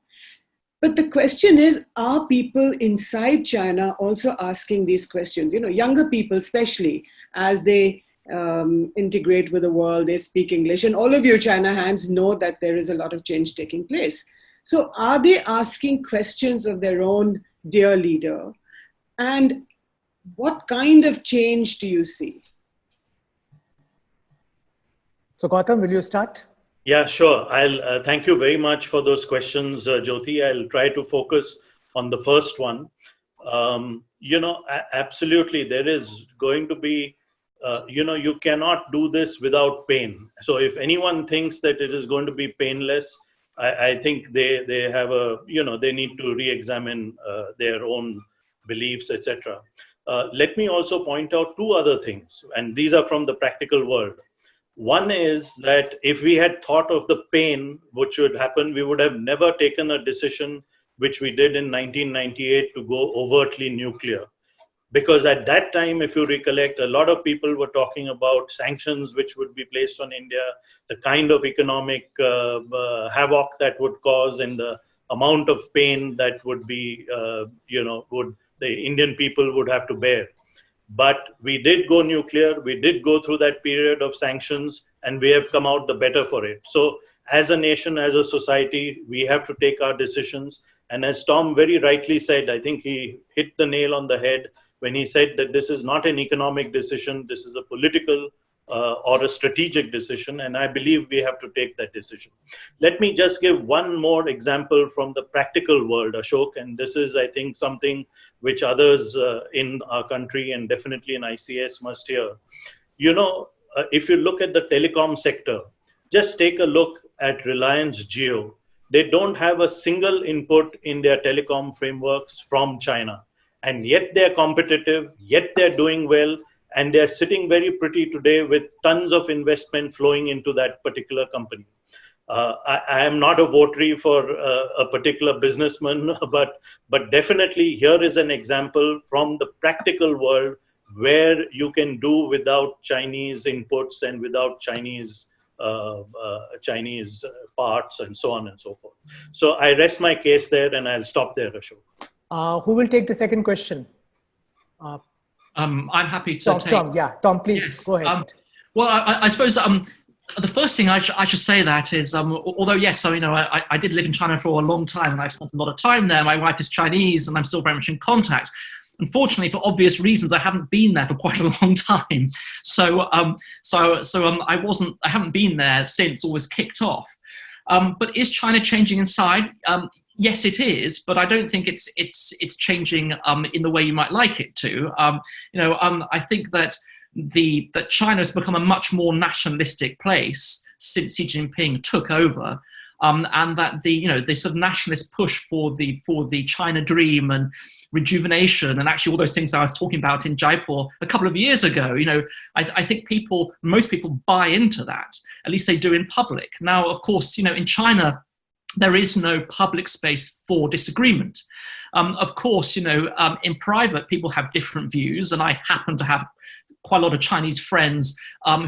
[SPEAKER 6] But the question is, are people inside China also asking these questions? Younger people, especially as they integrate with the world, they speak English. And all of you China hands know that there is a lot of change taking place. So are they asking questions of their own dear leader? And what kind of change do you see?
[SPEAKER 2] So Gautam, will you start?
[SPEAKER 3] Yeah, sure. I'll thank you very much for those questions, Jyoti. I'll try to focus on the first one. Absolutely, there is going to be, you cannot do this without pain. So if anyone thinks that it is going to be painless, I think they have they need to re-examine their own beliefs, etc. Let me also point out two other things, and these are from the practical world. One is that if we had thought of the pain which would happen, we would have never taken a decision which we did in 1998 to go overtly nuclear. Because at that time, if you recollect, a lot of people were talking about sanctions which would be placed on India, the kind of economic havoc that would cause, and the amount of pain that would be, would the Indian people would have to bear. But we did go nuclear, we did go through that period of sanctions, and we have come out the better for it. So as a nation, as a society, we have to take our decisions. And as Tom very rightly said, I think he hit the nail on the head when he said that this is not an economic decision, this is a political or a strategic decision, and I believe we have to take that decision. Let me just give one more example from the practical world, Ashok, and this is, I think, something which others in our country and definitely in ICS must hear. If you look at the telecom sector, just take a look at Reliance Jio. They don't have a single input in their telecom frameworks from China. And yet they're competitive, yet they're doing well, and they're sitting very pretty today with tons of investment flowing into that particular company. I am not a votary for a particular businessman, but definitely here is an example from the practical world where you can do without Chinese inputs and without Chinese parts and so on and so forth. So I rest my case there and I'll stop there, Ashok.
[SPEAKER 2] Who will take the second question?
[SPEAKER 5] I'm happy to take.
[SPEAKER 2] Tom, please,
[SPEAKER 5] yes.
[SPEAKER 2] Go ahead.
[SPEAKER 5] Well, I suppose the first thing I should say that is, although yes, I did live in China for a long time and I've spent a lot of time there. My wife is Chinese and I'm still very much in contact. Unfortunately, for obvious reasons, I haven't been there for quite a long time. So I haven't been there since all was kicked off. But is China changing inside? Yes, it is, but I don't think it's changing in the way you might like it to. I think that China has become a much more nationalistic place since Xi Jinping took over, and that the sort of nationalist push for the China dream and rejuvenation and actually all those things I was talking about in Jaipur a couple of years ago, I think most people buy into that. At least they do in public. Now, of course, in China, there is no public space for disagreement. Of course, in private, people have different views, and I happen to have quite a lot of Chinese friends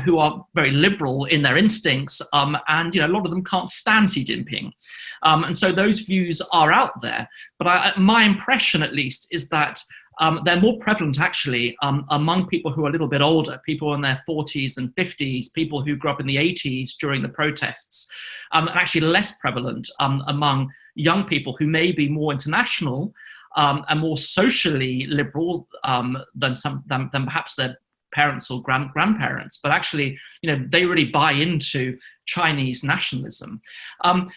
[SPEAKER 5] who are very liberal in their instincts, and a lot of them can't stand Xi Jinping. And so those views are out there. But my impression, at least, is that they're more prevalent, actually, among people who are a little bit older, people in their 40s and 50s, people who grew up in the 80s during the protests, and actually less prevalent among young people who may be more international and more socially liberal than perhaps their parents or grandparents, but actually, they really buy into Chinese nationalism. And,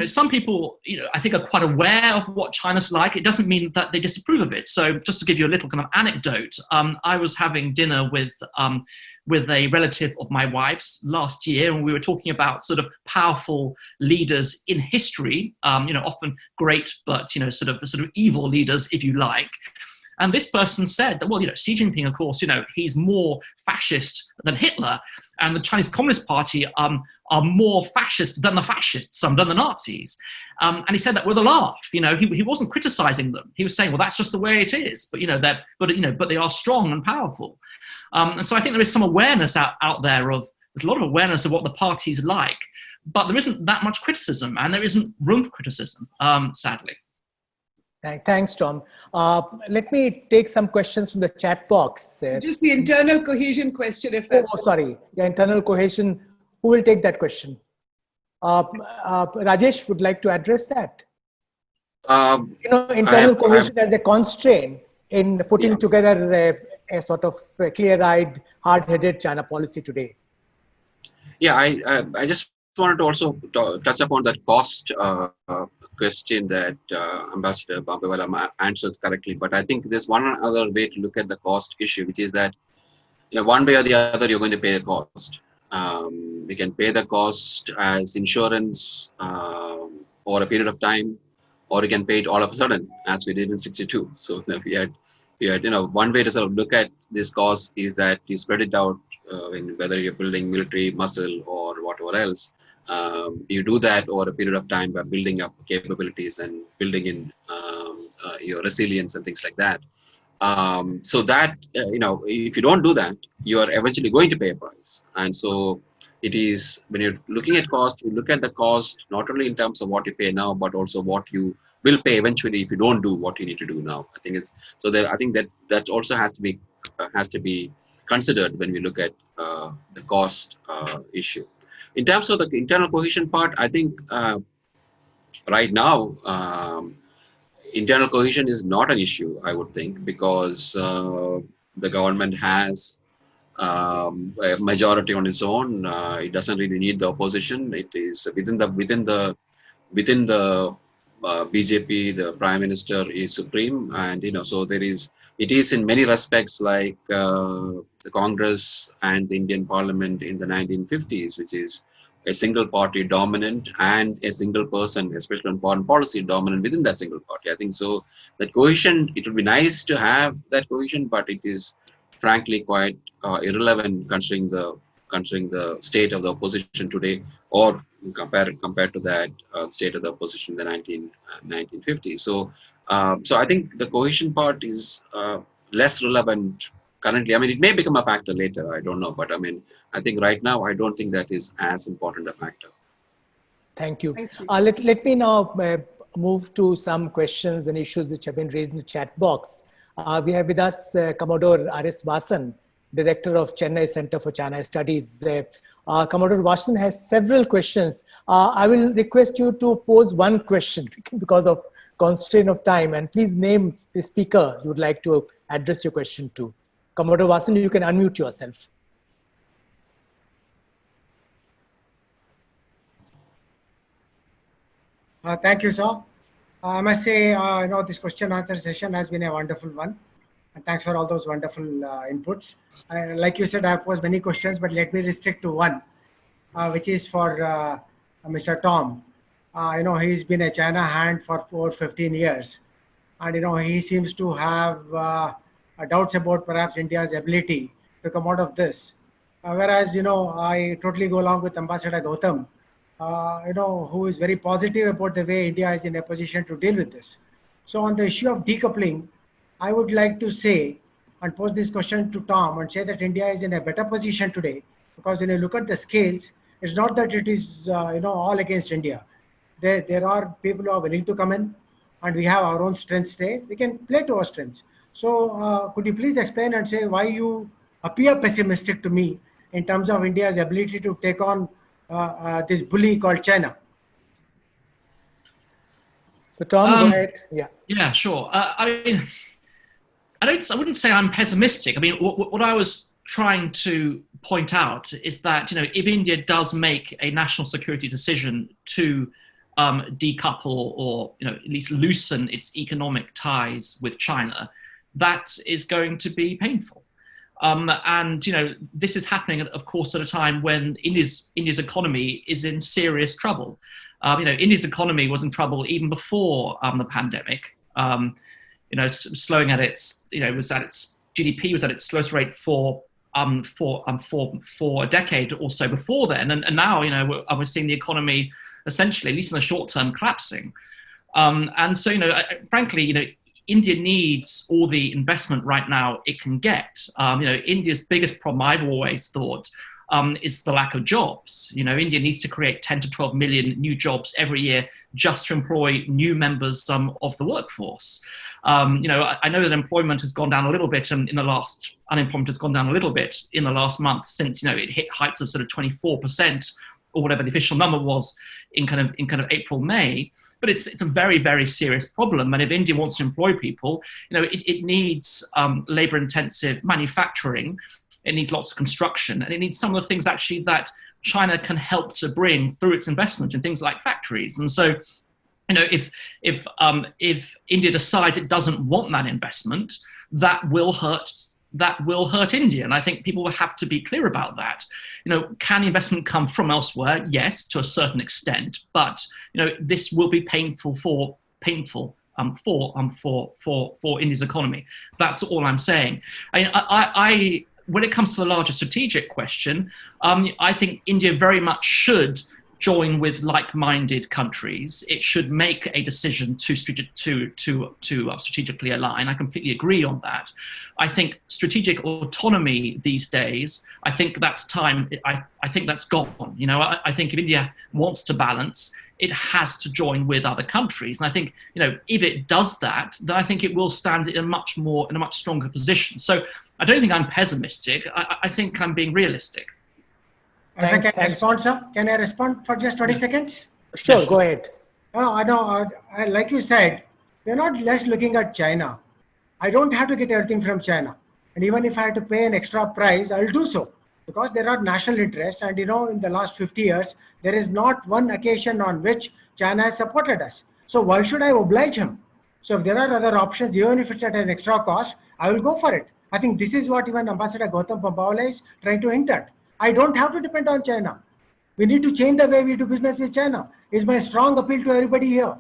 [SPEAKER 5] some people, I think are quite aware of what China's like. It doesn't mean that they disapprove of it. So just to give you a little kind of anecdote, I was having dinner with a relative of my wife's last year, and we were talking about sort of powerful leaders in history, often great, but, sort of evil leaders, if you like. And this person said that, well, Xi Jinping, of course, he's more fascist than Hitler, and the Chinese Communist Party are more fascist than the fascists, than the Nazis. And he said that with a laugh. He wasn't criticizing them. He was saying, well, that's just the way it is. But but they are strong and powerful. And so I think there is some awareness out there there's a lot of awareness of what the party's like, but there isn't that much criticism, and there isn't room for criticism, sadly.
[SPEAKER 2] Thanks, Tom. Let me take some questions from the chat box.
[SPEAKER 6] Just the internal cohesion question, if that's...
[SPEAKER 2] sorry. The internal cohesion. Who will take that question? Rajesh would like to address that. Internal cohesion as a constraint in putting together a sort of clear-eyed, hard-headed China policy today.
[SPEAKER 4] Yeah, I just wanted to also touch upon that cost question that Ambassador Bambawale answered correctly. But I think there's one other way to look at the cost issue, which is that one way or the other, you're going to pay the cost. We can pay the cost as insurance over a period of time, or you can pay it all of a sudden, as we did in '62. So we had one way to sort of look at this cost is that you spread it out whether you're building military muscle or whatever else. You do that over a period of time by building up capabilities and building in your resilience and things like that. So that, if you don't do that, you are eventually going to pay a price. And so it is, when you're looking at cost, you look at the cost, not only in terms of what you pay now, but also what you will pay eventually if you don't do what you need to do now. I think I think that also has to be considered when we look at the cost issue. In terms of the internal cohesion part, I think right now, internal cohesion is not an issue, I would think, because the government has a majority on its own. It doesn't really need the opposition. It is within the BJP. The Prime Minister is supreme, and so it is in many respects like the Congress and the Indian Parliament in the 1950s, which is a single party dominant and a single person, especially on foreign policy, dominant within that single party. I think so. That cohesion, it would be nice to have that cohesion, but it is frankly quite irrelevant considering the state of the opposition today, or compared to that state of the opposition in the 1950s. So I think the cohesion part is less relevant currently. I mean, it may become a factor later. I don't know, but I think right now, I don't think that is as important a factor.
[SPEAKER 2] Thank you. Let me now move to some questions and issues which have been raised in the chat box. We have with us Commodore R.S. Vasan, Director of Chennai Center for China Studies. Commodore Vasan has several questions. I will request you to pose one question because of constraint of time, and please name the speaker you would like to address your question to. Commodore Vasan, you can unmute yourself.
[SPEAKER 7] Thank you, sir. I must say, this question answer session has been a wonderful one. And thanks for all those wonderful inputs. Like you said, I have posed many questions, but let me restrict to one, which is for Mr. Tom. He's been a China hand for over 15 years. And, he seems to have doubts about perhaps India's ability to come out of this. Whereas, I totally go along with Ambassador Gautam, who is very positive about the way India is in a position to deal with this. So on the issue of decoupling, I would like to say and pose this question to Tom and say that India is in a better position today, because when you look at the scales, it's not that it is all against India. There are people who are willing to come in, and we have our own strengths there. We can play to our strengths. So could you please explain and say why you appear pessimistic to me in terms of India's ability to take on this bully called China?
[SPEAKER 2] So Tom, go ahead.
[SPEAKER 5] Yeah, sure. I wouldn't say I'm pessimistic. I mean, what I was trying to point out is that, if India does make a national security decision to decouple or, at least loosen its economic ties with China, that is going to be painful. And, this is happening, of course, at a time when India's economy is in serious trouble. India's economy was in trouble even before the pandemic. Slowing at its, was at its GDP was at its slowest rate for a decade or so before then, and now we're seeing the economy essentially, at least in the short term, collapsing. And so frankly, India needs all the investment right now it can get. India's biggest problem, I've always thought, is the lack of jobs. India needs to create 10 to 12 million new jobs every year just to employ new members of the workforce. I know that unemployment has gone down a little bit unemployment has gone down a little bit in the last month since, it hit heights of sort of 24% or whatever the official number was in kind of April, May. but it's a very, very serious problem. And if India wants to employ people, it needs labor-intensive manufacturing, it needs lots of construction, and it needs some of the things actually that China can help to bring through its investment in things like factories. And so, if India decides it doesn't want that investment, that will hurt India. And I think people will have to be clear about that. Can investment come from elsewhere? Yes, to a certain extent, but this will be painful for India's economy. That's all I'm saying. I when it comes to the larger strategic question, I think India very much should join with like-minded countries. It should make a decision to strategically align. I completely agree on that. I think strategic autonomy these days, I think that's time. I think that's gone. I think if India wants to balance, it has to join with other countries. And I think, if it does that, then I think it will stand in a much stronger position. So I don't think I'm pessimistic. I think I'm being realistic.
[SPEAKER 7] Can I respond, sir? Can I respond for just 20 seconds?
[SPEAKER 2] Sure, go ahead.
[SPEAKER 7] I know, like you said, we're not just looking at China. I don't have to get everything from China. And even if I had to pay an extra price, I'll do so. Because there are national interests. And in the last 50 years, there is not one occasion on which China has supported us. So why should I oblige him? So if there are other options, even if it's at an extra cost, I will go for it. I think this is what even Ambassador Gautam Bambawale is trying to hint at. I don't have to depend on China. We need to change the way we do business with China. Is my strong appeal to everybody here.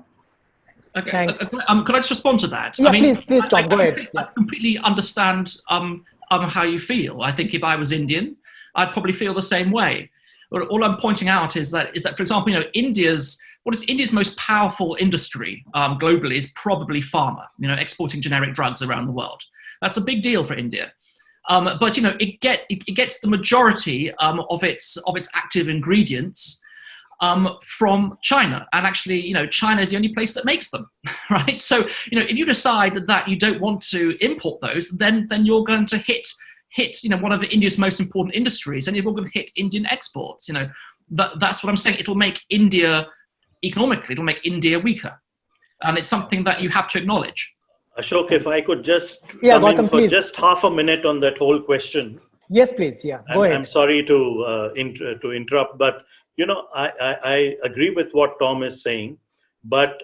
[SPEAKER 5] Okay.
[SPEAKER 2] Thanks.
[SPEAKER 5] Could I just respond to that?
[SPEAKER 2] Yeah, please, Tom, go ahead.
[SPEAKER 5] I completely understand how you feel. I think if I was Indian, I'd probably feel the same way. But all I'm pointing out is that, for example, India's most powerful industry globally is probably pharma. Exporting generic drugs around the world. That's a big deal for India. But it gets the majority of its active ingredients from China, and actually, China is the only place that makes them, right? So, if you decide that you don't want to import those, then you're going to hit one of India's most important industries, and you're going to hit Indian exports. That's what I'm saying. It'll make India economically, it'll make India weaker, and it's something that you have to acknowledge.
[SPEAKER 3] Ashok, if I could just
[SPEAKER 2] come
[SPEAKER 3] Gautam,
[SPEAKER 2] in for
[SPEAKER 3] please. Just half a minute on that whole question.
[SPEAKER 2] Yes, please. Yeah, go ahead.
[SPEAKER 3] I'm sorry to interrupt, but I agree with what Tom is saying, but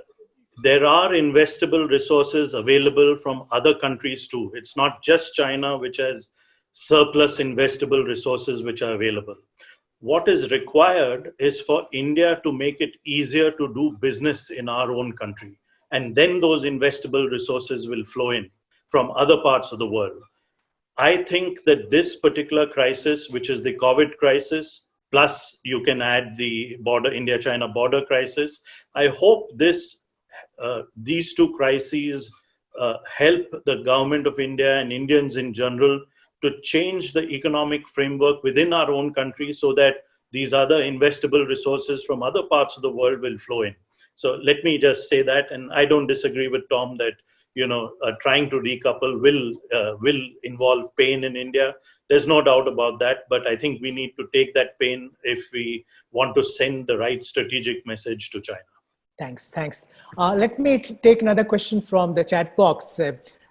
[SPEAKER 3] there are investable resources available from other countries too. It's not just China which has surplus investable resources which are available. What is required is for India to make it easier to do business in our own country. And then those investable resources will flow in from other parts of the world. I think that this particular crisis, which is the COVID crisis, plus you can add the India-China border crisis, I hope these two crises help the government of India and Indians in general to change the economic framework within our own country so that these other investable resources from other parts of the world will flow in. So let me just say that, and I don't disagree with Tom that trying to decouple will involve pain in India. There's no doubt about that, but I think we need to take that pain if we want to send the right strategic message to China.
[SPEAKER 2] Thanks. Let me take another question from the chat box.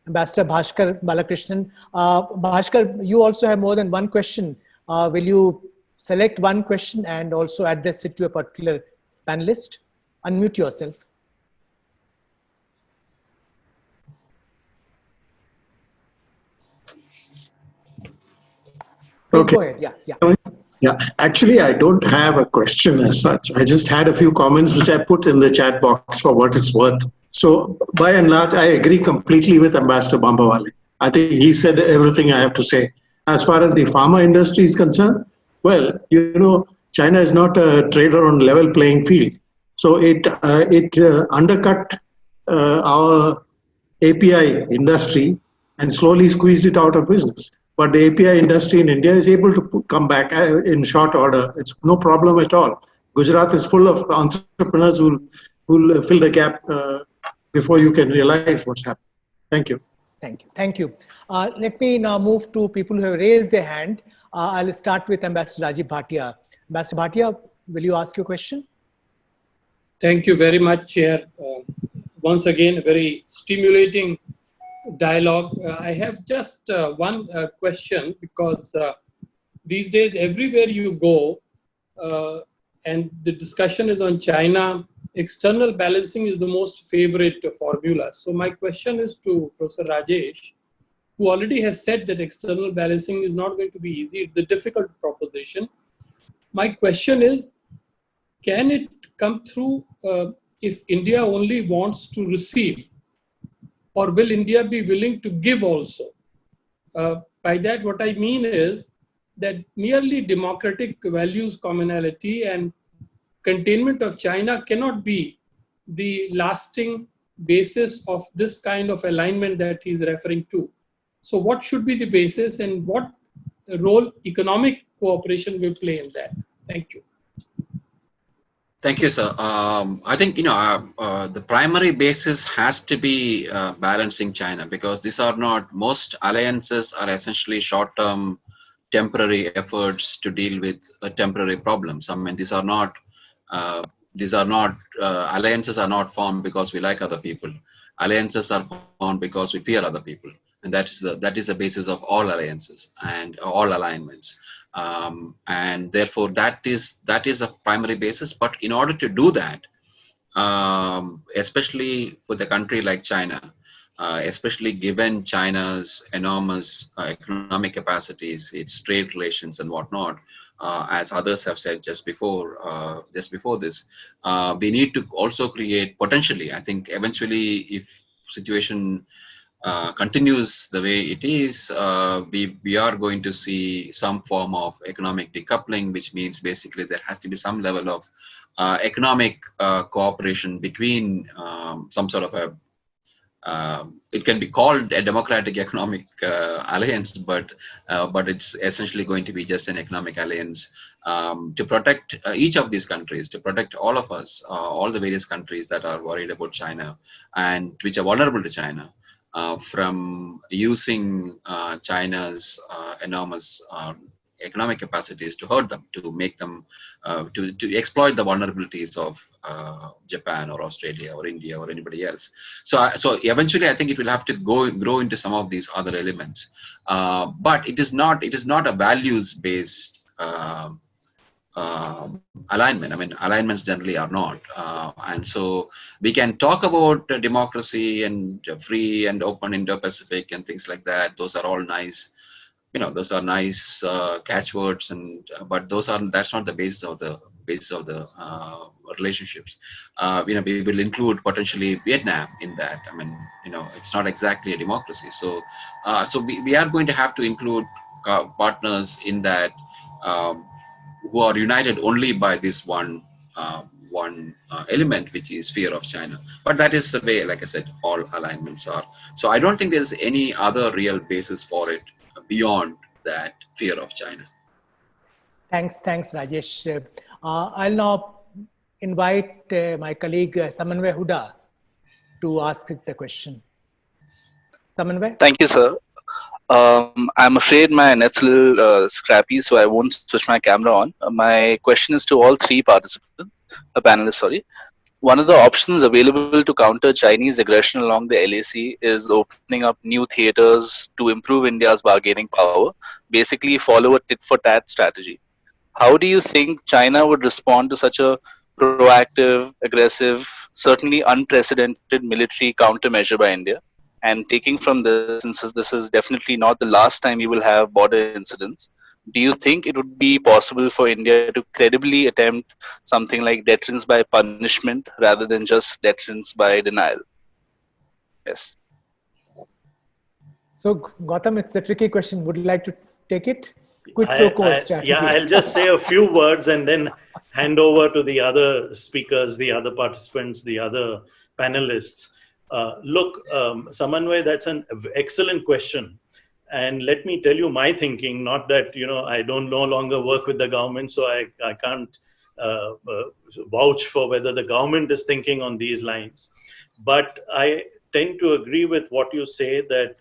[SPEAKER 2] Ambassador Bhaskar Balakrishnan. Bhaskar, you also have more than one question. Will you select one question and also address it to a particular panelist? Unmute yourself. Please
[SPEAKER 8] okay.
[SPEAKER 2] Go ahead.
[SPEAKER 8] Yeah. Actually, I don't have a question as such. I just had a few comments which I put in the chat box for what it's worth. So by and large, I agree completely with Ambassador Bambawale. I think he said everything I have to say. As far as the pharma industry is concerned, well, China is not a trader on level playing field. So it undercut our API industry and slowly squeezed it out of business. But the API industry in India is able to come back in short order. It's no problem at all. Gujarat is full of entrepreneurs who will fill the gap before you can realize what's happening. Thank you.
[SPEAKER 2] Thank you. Let me now move to people who have raised their hand. I'll start with Ambassador Rajiv Bhatia. Ambassador Bhatia, will you ask your question?
[SPEAKER 9] Thank you very much, Chair. Once again, a very stimulating dialogue. I have just one question, because these days, everywhere you go, and the discussion is on China, external balancing is the most favorite formula. So my question is to Professor Rajesh, who already has said that external balancing is not going to be easy. It's a difficult proposition. My question is, can it come through if India only wants to receive, or will India be willing to give also? By that, what I mean is that merely democratic values commonality and containment of China cannot be the lasting basis of this kind of alignment that he's referring to. So what should be the basis, and what role economic cooperation will play in that? Thank you.
[SPEAKER 4] Thank you, sir. I think the primary basis has to be balancing China, because these are not, most alliances are essentially short-term, temporary efforts to deal with temporary problems. I mean, these are not alliances are not formed because we like other people. Alliances are formed because we fear other people, and that is the basis of all alliances and all alignments. And therefore, that is a primary basis. But in order to do that, especially with a country like China, especially given China's enormous economic capacities, its trade relations and whatnot, as others have said just before this, we need to also create, potentially, I think eventually, if situation continues the way it is, we are going to see some form of economic decoupling, which means basically there has to be some level of economic cooperation between some sort of a, it can be called a democratic economic alliance, but it's essentially going to be just an economic alliance to protect each of these countries, to protect all of us, all the various countries that are worried about China and which are vulnerable to China. From using China's enormous economic capacities to hurt them, to make them, to exploit the vulnerabilities of Japan or Australia or India or anybody else. So eventually, I think it will have to grow into some of these other elements. But it is not a values-based alignment. I mean, alignments generally are not. And so we can talk about democracy and free and open Indo-Pacific and things like that. Those are all nice, those are nice catchwords, but that's not the basis of the relationships. We will include potentially Vietnam in that. I mean, it's not exactly a democracy. So we are going to have to include partners in that, who are united only by this one element, which is fear of China. But that is the way, like I said, all alignments are. So I don't think there's any other real basis for it beyond that fear of China.
[SPEAKER 2] Thanks, Rajesh. I'll now invite my colleague Samanvay Huda to ask the question. Samanvay?
[SPEAKER 10] Thank you, sir. I'm afraid my net's a little scrappy, so I won't switch my camera on. My question is to all three panelists, sorry. One of the options available to counter Chinese aggression along the LAC is opening up new theaters to improve India's bargaining power, basically follow a tit-for-tat strategy. How do you think China would respond to such a proactive, aggressive, certainly unprecedented military countermeasure by India? And taking from this, since this is definitely not the last time you will have border incidents, do you think it would be possible for India to credibly attempt something like deterrence by punishment rather than just deterrence by denial? Yes.
[SPEAKER 2] So, Gautam, it's a tricky question. Would you like to take it? Quid pro quo strategy.
[SPEAKER 3] Yeah, I'll just say a few words and then hand over to the other speakers, the other participants, the other panelists. Look, Samanvay, that's an excellent question. And let me tell you my thinking, not that, I don't no longer work with the government, so I can't vouch for whether the government is thinking on these lines. But I tend to agree with what you say that,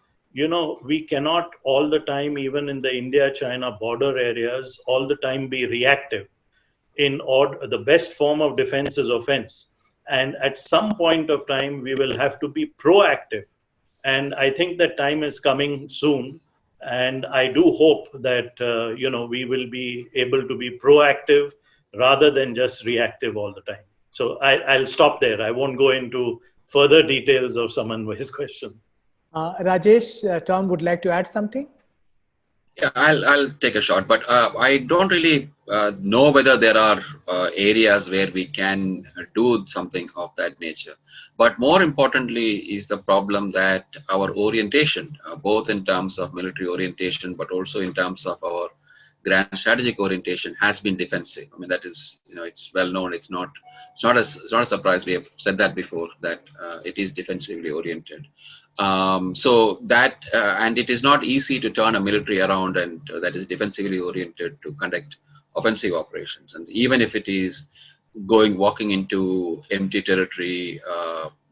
[SPEAKER 3] we cannot all the time, even in the India-China border areas, all the time be reactive. The best form of defense is offense. And at some point of time, we will have to be proactive. And I think that time is coming soon. And I do hope that, we will be able to be proactive rather than just reactive all the time. So I'll stop there. I won't go into further details of Samanvay's question.
[SPEAKER 2] Rajesh, Tom would like to add something?
[SPEAKER 4] Yeah, I'll take a shot, but I don't really know whether there are areas where we can do something of that nature. But more importantly is the problem that our orientation, both in terms of military orientation, but also in terms of our grand strategic orientation, has been defensive. I mean, that is, it's well known. It's not a surprise. We have said that before, that it is defensively oriented. So that and it is not easy to turn a military around and that is defensively oriented to conduct offensive operations. And even if it is walking into empty territory,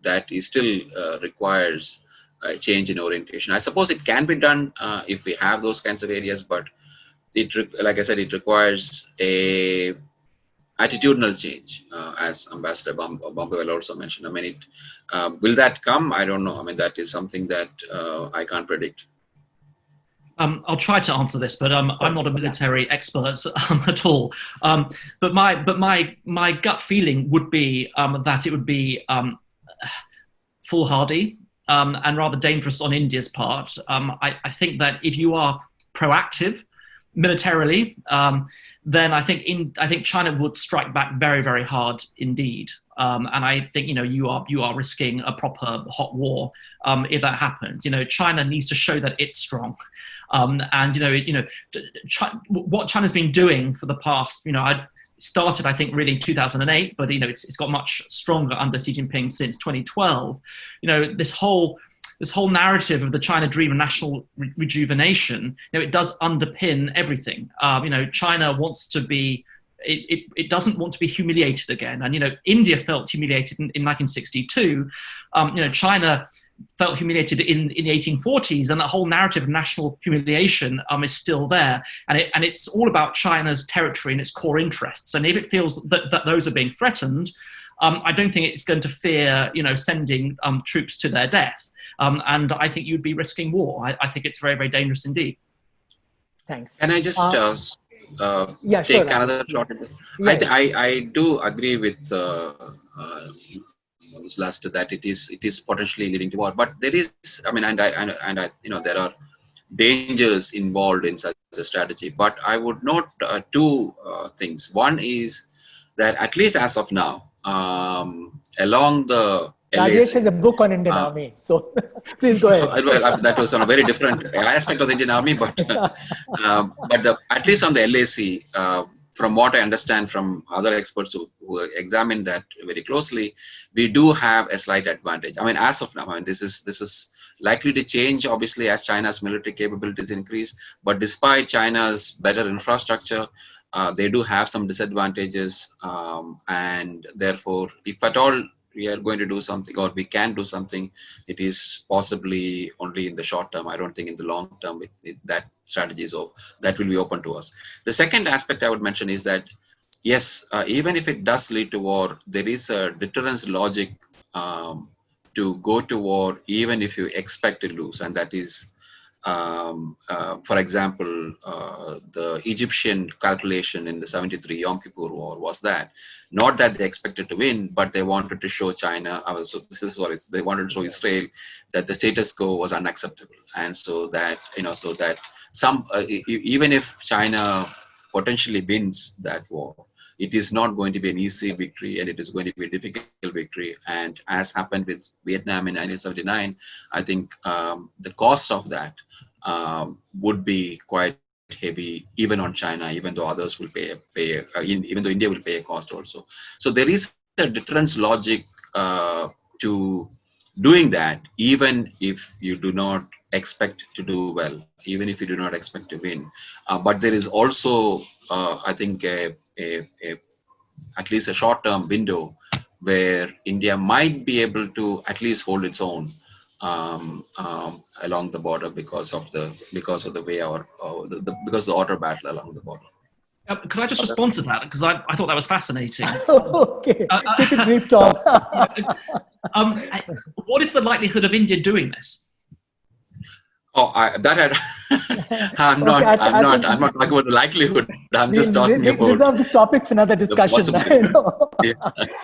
[SPEAKER 4] that is still requires a change in orientation. I suppose it can be done if we have those kinds of areas, but like I said, it requires a attitudinal change, as Ambassador Bambawale also mentioned. I mean, will that come? I don't know. I mean, that is something that I can't predict.
[SPEAKER 5] I'll try to answer this, but I'm not a military expert at all. But my gut feeling would be that it would be foolhardy and rather dangerous on India's part. I think that if you are proactive militarily, then I think China would strike back very, very hard indeed. And I think you are risking a proper hot war if that happens. China needs to show that it's strong. What China's been doing for the past, I started, I think, really in 2008, but it's got much stronger under Xi Jinping since 2012. This whole narrative of the China dream and national rejuvenation, it does underpin everything. China wants to be, it doesn't want to be humiliated again. And, India felt humiliated in 1962. China felt humiliated in the 1840s, and that whole narrative of national humiliation is still there. And it's all about China's territory and its core interests. And if it feels that those are being threatened, I don't think it's going to fear, sending troops to their death. And I think you'd be risking war. I think it's very, very dangerous indeed.
[SPEAKER 2] Thanks.
[SPEAKER 4] Can I just
[SPEAKER 2] take
[SPEAKER 4] sure, another shot at this? Yeah. I do agree with this last that it is potentially leading to war. But there is, there are dangers involved in such a strategy. But I would note two things. One is that at least as of now, along the
[SPEAKER 2] Rajesh has a book on Indian Army, so please go ahead.
[SPEAKER 4] Well, that was on a very different aspect of the Indian Army, but at least on the LAC, from what I understand from other experts who examine that very closely, we do have a slight advantage. I mean, as of now, this is likely to change, obviously, as China's military capabilities increase. But despite China's better infrastructure, they do have some disadvantages, and therefore, if at all we are going to do something, or we can do something, it is possibly only in the short term. I don't think in the long term that strategy is over. That will be open to us. The second aspect I would mention is that, yes, even if it does lead to war, there is a deterrence logic to go to war, even if you expect to lose, and that is, for example, the Egyptian calculation in the 73 Yom Kippur War was that, not that they expected to win, but they wanted to show China, they wanted to show Israel that the status quo was unacceptable. And so that, even if China potentially wins that war, it is not going to be an easy victory, and it is going to be a difficult victory. And as happened with Vietnam in 1979, I think the cost of that would be quite heavy, even on China, even though others will pay even though India will pay a cost also. So there is a deterrence logic to doing that, even if you do not expect to do well, even if you do not expect to win. But there is also, I think, at least a short-term window where India might be able to at least hold its own along the border because of the way because of the order battle along the border.
[SPEAKER 5] Could I just respond to that? Because I thought that was fascinating.
[SPEAKER 2] Okay, keep it brief, Tom.
[SPEAKER 5] What is the likelihood of India doing this?
[SPEAKER 4] Oh, I'm not talking about the likelihood. I'm just talking about.
[SPEAKER 2] Reserve this topic for another discussion.
[SPEAKER 4] Yeah.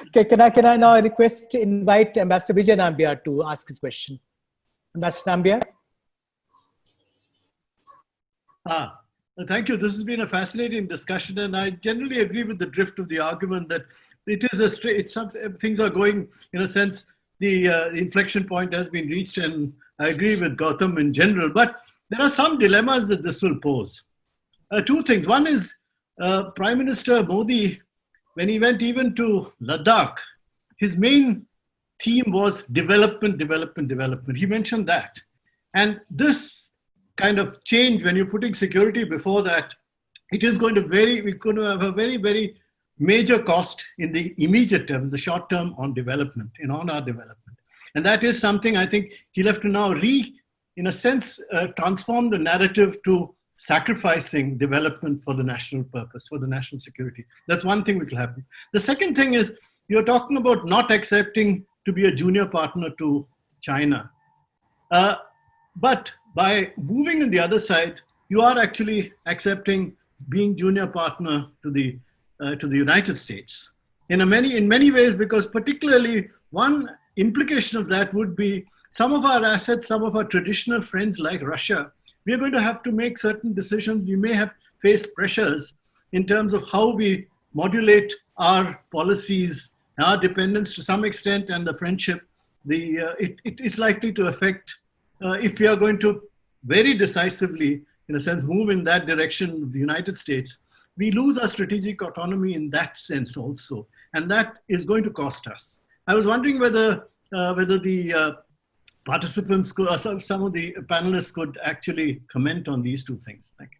[SPEAKER 2] Okay, can I now invite Ambassador Vijay Nambiar to ask his question? Ambassador Nambiar.
[SPEAKER 11] Thank you. This has been a fascinating discussion, and I generally agree with the drift of the argument that it is things are going, in a sense, the inflection point has been reached, and I agree with Gautam in general. But there are some dilemmas that this will pose. Two things. One is Prime Minister Modi, when he went even to Ladakh, his main theme was development, development, development. He mentioned that. And this kind of change, when you're putting security before that, it is going to we're going to have a very, very major cost in the immediate term, the short term on development, on our development. And that is something I think he'll have to now in a sense, transform the narrative to sacrificing development for the national purpose, for the national security. That's one thing which will happen. The second thing is, you're talking about not accepting to be a junior partner to China. But by moving on the other side, you are actually accepting being junior partner to the United States in many ways, because particularly one implication of that would be some of our assets, some of our traditional friends like Russia, we are going to have to make certain decisions. We may have faced pressures in terms of how we modulate our policies, our dependence to some extent, and the friendship. It is likely to affect, if we are going to very decisively, in a sense, move in that direction of the United States, we lose our strategic autonomy in that sense also. And that is going to cost us. I was wondering whether the participants could, or some of the panelists could actually comment on these two things. Thank you.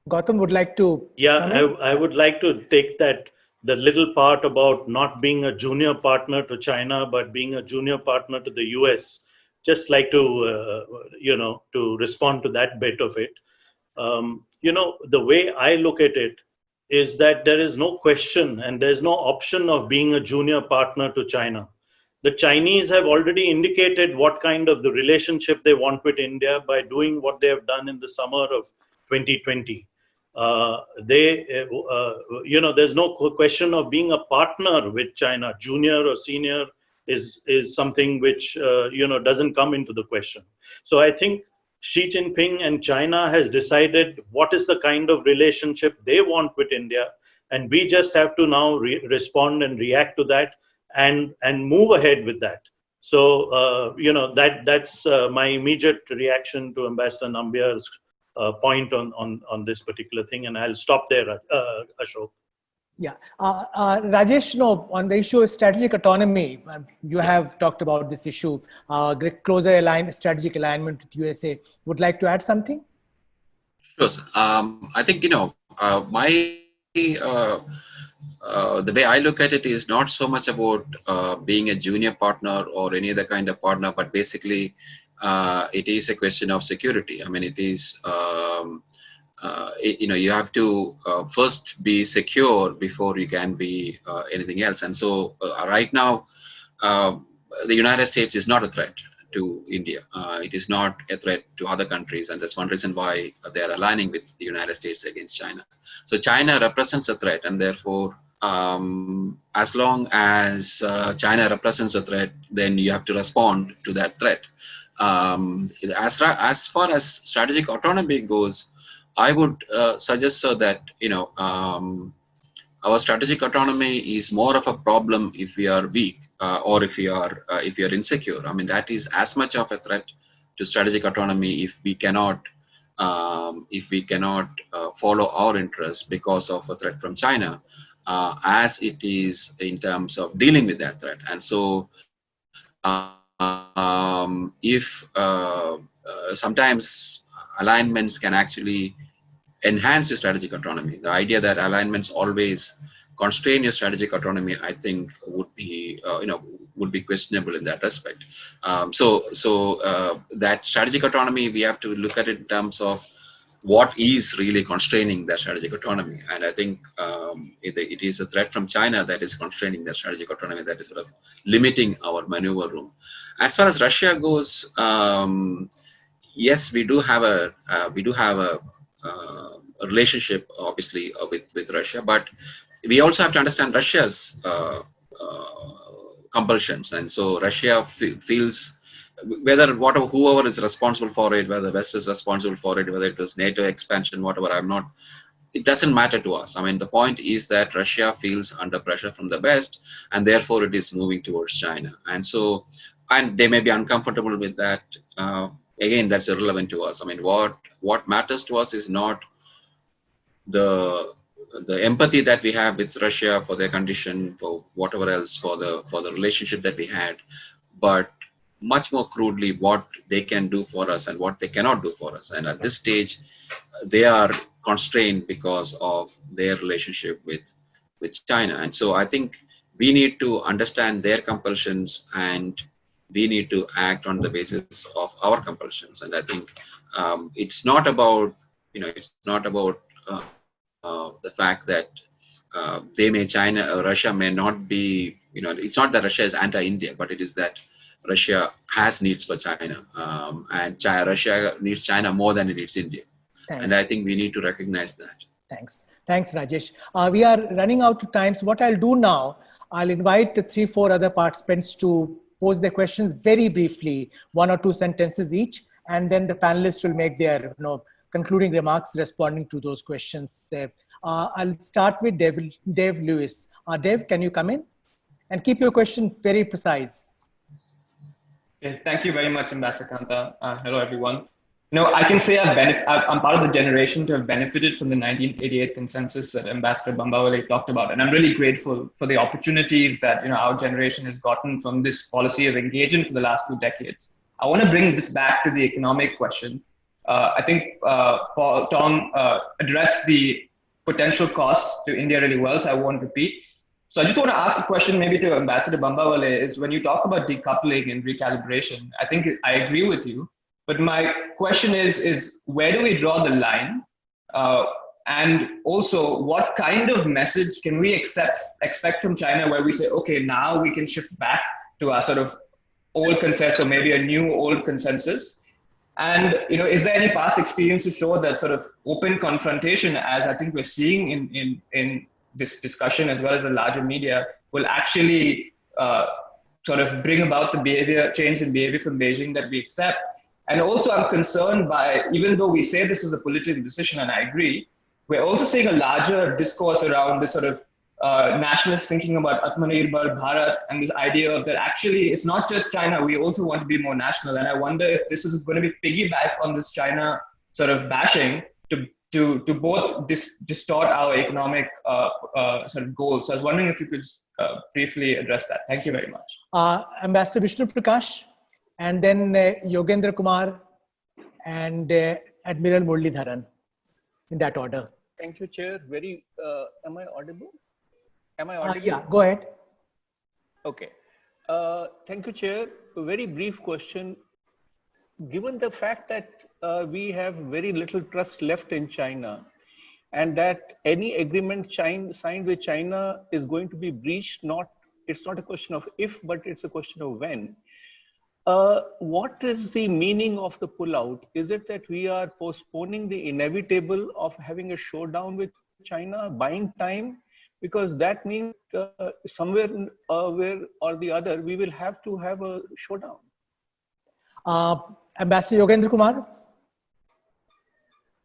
[SPEAKER 2] Gautam would like to.
[SPEAKER 3] Yeah, I would like to take the little part about not being a junior partner to China, but being a junior partner to the US. Just like to, to respond to that bit of it. The way I look at it is that there is no question and there's no option of being a junior partner to China. The Chinese have already indicated what kind of the relationship they want with India by doing what they have done in the summer of 2020. There's no question of being a partner with China. Junior or senior is something which doesn't come into the question. So I think Xi Jinping and China has decided what is the kind of relationship they want with India, and we just have to now respond and react to that and move ahead with that. So that's my immediate reaction to Ambassador Nambiar's point on this particular thing, and I'll stop there, Ashok.
[SPEAKER 2] Yeah, Rajesh, on the issue of strategic autonomy, you have talked about this issue, closer strategic alignment with USA. Would like to add something?
[SPEAKER 4] Sure. I think, the way I look at it is not so much about being a junior partner or any other kind of partner, but basically it is a question of security. I mean, it is, you have to first be secure before you can be anything else. And so right now, the United States is not a threat to India. It is not a threat to other countries. And that's one reason why they are aligning with the United States against China. So China represents a threat, and therefore, as long as China represents a threat, then you have to respond to that threat. As far as strategic autonomy goes, I would suggest that our strategic autonomy is more of a problem if we are weak or if we are insecure. I mean, that is as much of a threat to strategic autonomy if we cannot follow our interests because of a threat from China, as it is in terms of dealing with that threat. And so, if sometimes alignments can actually enhance your strategic autonomy. The idea that alignments always constrain your strategic autonomy, I think, would be questionable in that respect. So that strategic autonomy, we have to look at it in terms of what is really constraining their strategic autonomy. And I think it is a threat from China that is constraining their strategic autonomy, that is sort of limiting our maneuver room. As far as Russia goes, yes, we do have a relationship, obviously, with Russia, but we also have to understand Russia's compulsions, and so Russia feels whoever is responsible for it, whether the West is responsible for it, whether it was NATO expansion, whatever, it doesn't matter to us. I mean, the point is that Russia feels under pressure from the West, and therefore it is moving towards China. And so, and they may be uncomfortable with that. Again, that's irrelevant to us. I mean, what matters to us is not the empathy that we have with Russia for their condition, for whatever else, for the relationship that we had, but much more crudely what they can do for us and what they cannot do for us. And at this stage, they are constrained because of their relationship with China. And so I think we need to understand their compulsions, and we need to act on the basis of our compulsions. And I think it's not about the fact that Russia may not be, it's not that Russia is anti-India, but it is that Russia has needs for China, and Russia needs China more than it needs India.
[SPEAKER 2] Thanks.
[SPEAKER 4] And I think we need to recognize that.
[SPEAKER 2] Thanks, Rajesh. We are running out of time. So what I'll do now, I'll invite the 3-4 other participants to pose their questions very briefly, 1 or 2 sentences each, and then the panelists will make their concluding remarks responding to those questions. I'll start with Dave Lewis. Dave, can you come in? And keep your question very precise.
[SPEAKER 12] Okay, thank you very much, Ambassador Gautam. Hello, everyone. I can say I'm part of the generation to have benefited from the 1988 consensus that Ambassador Bambawale talked about. And I'm really grateful for the opportunities that our generation has gotten from this policy of engagement for the last 2 decades. I want to bring this back to the economic question. I think Tom addressed the potential costs to India really well, so I won't repeat. So I just want to ask a question maybe to Ambassador Bambawale, is when you talk about decoupling and recalibration, I think I agree with you. But my question is where do we draw the line? And also, what kind of message can we expect from China where we say, okay, now we can shift back to our sort of old consensus, or maybe a new old consensus? And is there any past experience to show that sort of open confrontation, as I think we're seeing in this discussion as well as the larger media, will actually sort of bring about the change in behavior from Beijing that we accept? And also, I'm concerned by, even though we say this is a political decision, and I agree, we're also seeing a larger discourse around this sort of nationalist thinking about Atmanirbhar Bharat, and this idea of that actually it's not just China, we also want to be more national. And I wonder if this is going to be piggyback on this China sort of bashing to both distort our economic sort of goals. So I was wondering if you could briefly address that. Thank you very much.
[SPEAKER 2] Ambassador Vishnu Prakash, and then Yogendra Kumar, and Admiral Muralidharan, in that order.
[SPEAKER 13] Thank you, Chair. Am I audible? Am I audible?
[SPEAKER 2] Yeah, go ahead.
[SPEAKER 13] Okay. Thank you, Chair. A very brief question. Given the fact that we have very little trust left in China, and that any agreement signed with China is going to be breached, it's not a question of if, but it's a question of when. What is the meaning of the pullout? Is it that we are postponing the inevitable of having a showdown with China, buying time? Because that means somewhere where or the other, we will have to have a showdown.
[SPEAKER 2] Ambassador Yogendra Kumar.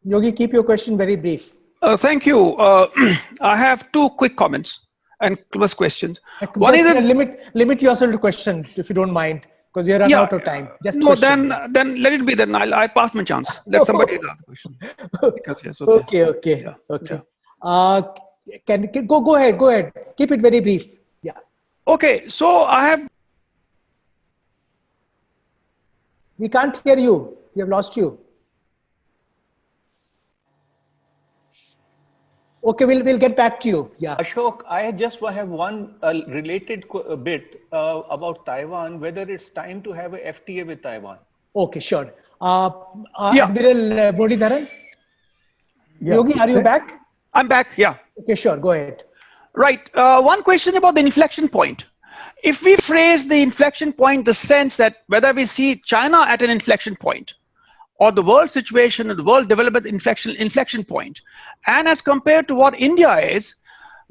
[SPEAKER 2] Yogi, keep your question very brief.
[SPEAKER 14] Thank you. I have 2 quick comments and close questions. One is
[SPEAKER 2] limit yourself to question, if you don't mind, because we are running out of time. Just
[SPEAKER 14] no, then let it be. Then I pass my chance. Let somebody ask the question. Because, yes,
[SPEAKER 2] okay.
[SPEAKER 14] Yeah.
[SPEAKER 2] Okay. Go ahead. Keep it very brief. Yeah.
[SPEAKER 14] Okay. So I have.
[SPEAKER 2] We can't hear you. We have lost you. Okay, we'll get back to you. Yeah.
[SPEAKER 13] Ashok, I just have one related bit about Taiwan, whether it's time to have a FTA with Taiwan.
[SPEAKER 2] Okay, sure. Admiral Muralidharan? Yogi, are you back?
[SPEAKER 14] I'm back, yeah.
[SPEAKER 2] Okay, sure, go ahead.
[SPEAKER 14] Right, one question about the inflection point. If we phrase the inflection point the sense that whether we see China at an inflection point or the world situation and the world development inflection point, and as compared to what India is,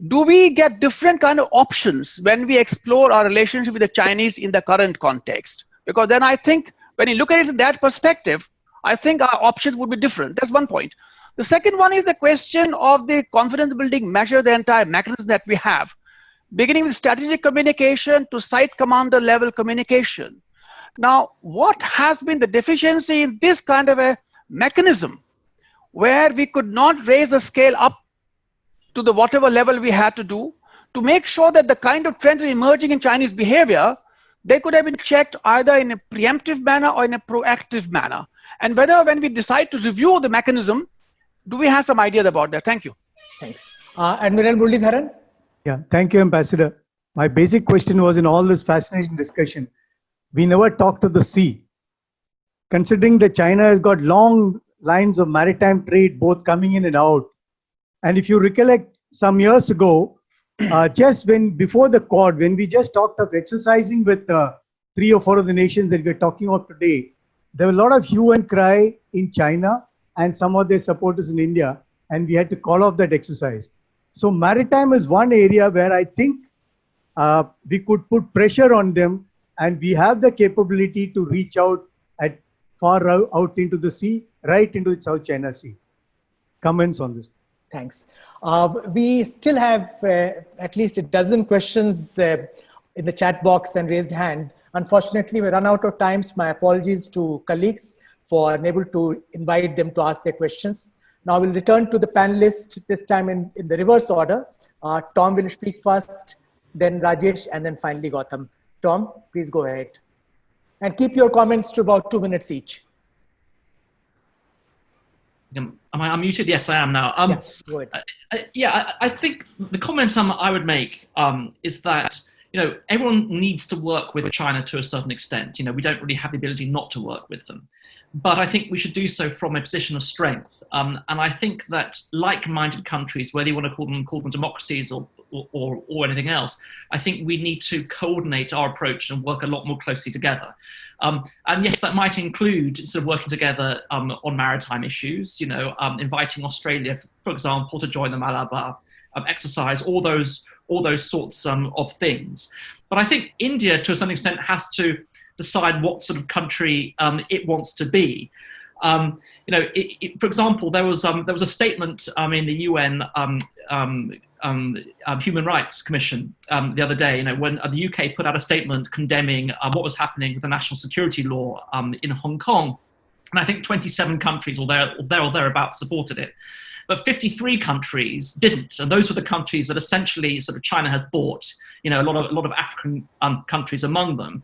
[SPEAKER 14] do we get different kind of options when we explore our relationship with the Chinese in the current context? Because then I think when you look at it in that perspective, I think our options would be different. That's one point. The second one is the question of the confidence building measure, the entire mechanism that we have, beginning with strategic communication to site commander level communication. Now, what has been the deficiency in this kind of a mechanism where we could not raise the scale up to the whatever level we had to make sure that the kind of trends emerging in Chinese behavior, they could have been checked either in a preemptive manner or in a proactive manner. And whether when we decide to review the mechanism, do we have some ideas about that? Thank you.
[SPEAKER 2] Thanks. Admiral Muralidharan?
[SPEAKER 15] Yeah, thank you, Ambassador. My basic question was, in all this fascinating discussion, we never talked of the sea. Considering that China has got long lines of maritime trade, both coming in and out. And if you recollect some years ago, just before the Quad, when we just talked of exercising with 3 or 4 of the nations that we're talking about today, there were a lot of hue and cry in China and some of their supporters in India, and we had to call off that exercise. So maritime is one area where I think we could put pressure on them, and we have the capability to reach out at far out into the sea, right into the South China Sea. Comments on this?
[SPEAKER 2] Thanks. We still have at least a dozen questions in the chat box and raised hand. Unfortunately, we run out of time. So my apologies to colleagues for unable to invite them to ask their questions. Now we'll return to the panelists, this time in the reverse order. Tom will speak first, then Rajesh, and then finally Gautam. Tom, please go ahead. And keep your comments to about 2 minutes each.
[SPEAKER 5] Am I unmuted? Yes, I am now.
[SPEAKER 2] Yeah, go ahead.
[SPEAKER 5] I think the comment I would make is that everyone needs to work with China to a certain extent. We don't really have the ability not to work with them. But I think we should do so from a position of strength. And I think that like-minded countries, whether you want to call them democracies or anything else, I think we need to coordinate our approach and work a lot more closely together. And yes, that might include sort of working together on maritime issues, inviting Australia, for example, to join the Malabar exercise, all those sorts of things. But I think India, to a certain extent, has to decide what sort of country it wants to be. For example, there was a statement in the UN Human Rights Commission the other day, when the UK put out a statement condemning what was happening with the national security law in Hong Kong. And I think 27 countries or thereabouts supported it. But 53 countries didn't. And those were the countries that essentially sort of China has bought, a lot of African countries among them.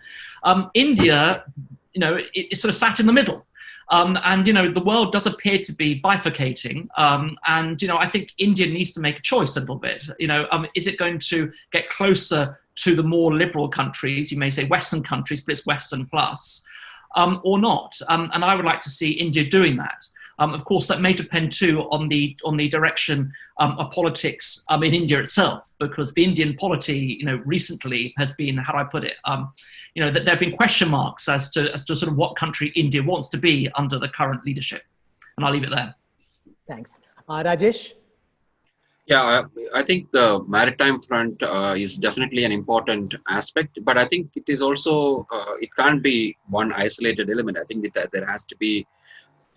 [SPEAKER 5] India, it sort of sat in the middle. And the world does appear to be bifurcating. And I think India needs to make a choice a little bit. Is it going to get closer to the more liberal countries, you may say Western countries, but it's Western plus, or not? And I would like to see India doing that. Of course, that may depend too on the direction of politics in India itself, because the Indian polity, recently has been, how do I put it? That there have been question marks as to sort of what country India wants to be under the current leadership. And I'll leave it there.
[SPEAKER 2] Thanks. Rajesh?
[SPEAKER 4] Yeah, I think the maritime front is definitely an important aspect, but I think it is also, it can't be one isolated element. I think that there has to be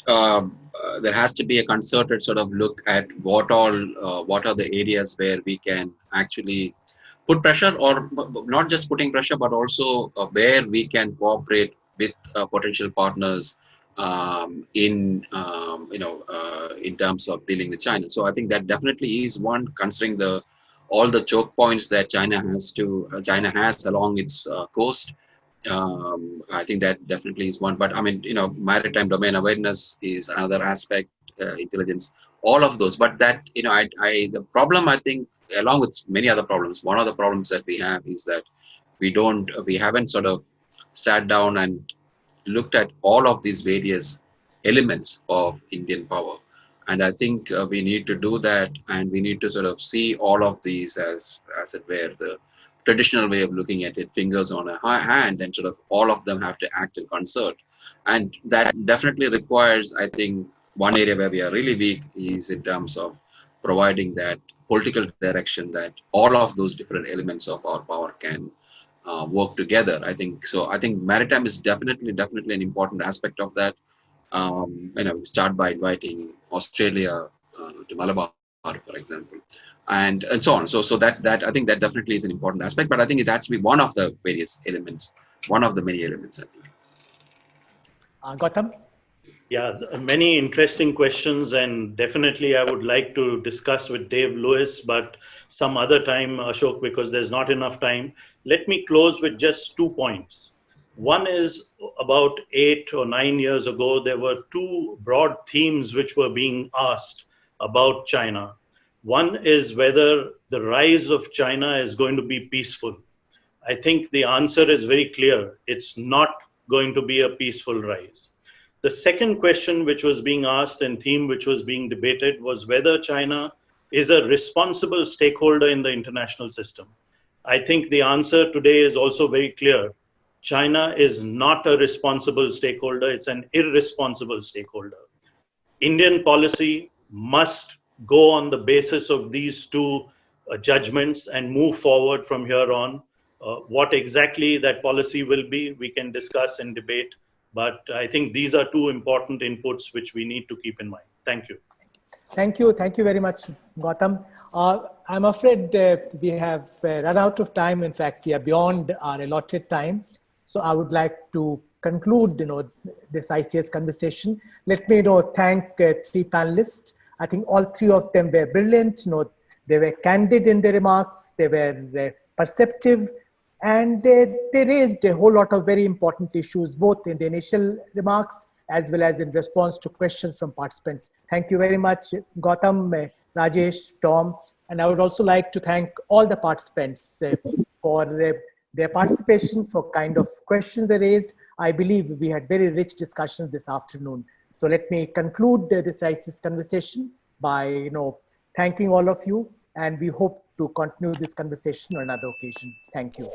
[SPEAKER 4] a concerted sort of look at what are the areas where we can actually put pressure, or not just putting pressure, but also where we can cooperate with potential partners in terms of dealing with China. So I think that definitely is one, considering all the choke points that China has along its coast. I think that definitely is one. But I mean, maritime domain awareness is another aspect, intelligence, all of those. But that, the problem, I think, along with many other problems, one of the problems that we have is that we haven't sort of sat down and looked at all of these various elements of Indian power. And I think we need to do that, and we need to sort of see all of these as it were the traditional way of looking at it, fingers on a hand, and sort of all of them have to act in concert. And that definitely requires, I think, one area where we are really weak is in terms of providing that political direction that all of those different elements of our power can work together. I think so. I think maritime is definitely an important aspect of that. Start by inviting Australia to Malabar, for example, and so on. So that I think that definitely is an important aspect. But I think it has to be one of the various elements, one of the many elements, I think.
[SPEAKER 2] Gautam?
[SPEAKER 3] Yeah, many interesting questions, and definitely I would like to discuss with Dave Lewis, but some other time, Ashok, because there's not enough time. Let me close with just 2 points. One is about 8 or 9 years ago, there were 2 broad themes which were being asked about China. One is whether the rise of China is going to be peaceful. I think the answer is very clear. It's not going to be a peaceful rise. The second question which was being asked and theme which was being debated was whether China is a responsible stakeholder in the international system. I think the answer today is also very clear. China is not a responsible stakeholder, it's an irresponsible stakeholder. Indian policy must go on the basis of these 2 judgments and move forward from here on. What exactly that policy will be, we can discuss and debate. But I think these are 2 important inputs which we need to keep in mind. Thank you.
[SPEAKER 2] Thank you. Thank you very much, Gautam. I'm afraid we have run out of time. In fact, we are beyond our allotted time. So I would like to conclude, this ICS conversation. Let me, thank 3 panelists. I think all 3 of them were brilliant. They were candid in their remarks. They were perceptive. And they raised a whole lot of very important issues, both in the initial remarks as well as in response to questions from participants. Thank you very much, Gautam, Rajesh, Tom. And I would also like to thank all the participants for their participation, for kind of questions they raised. I believe we had very rich discussions this afternoon. So let me conclude this ICS conversation by thanking all of you. And we hope to continue this conversation on another occasion. Thank you.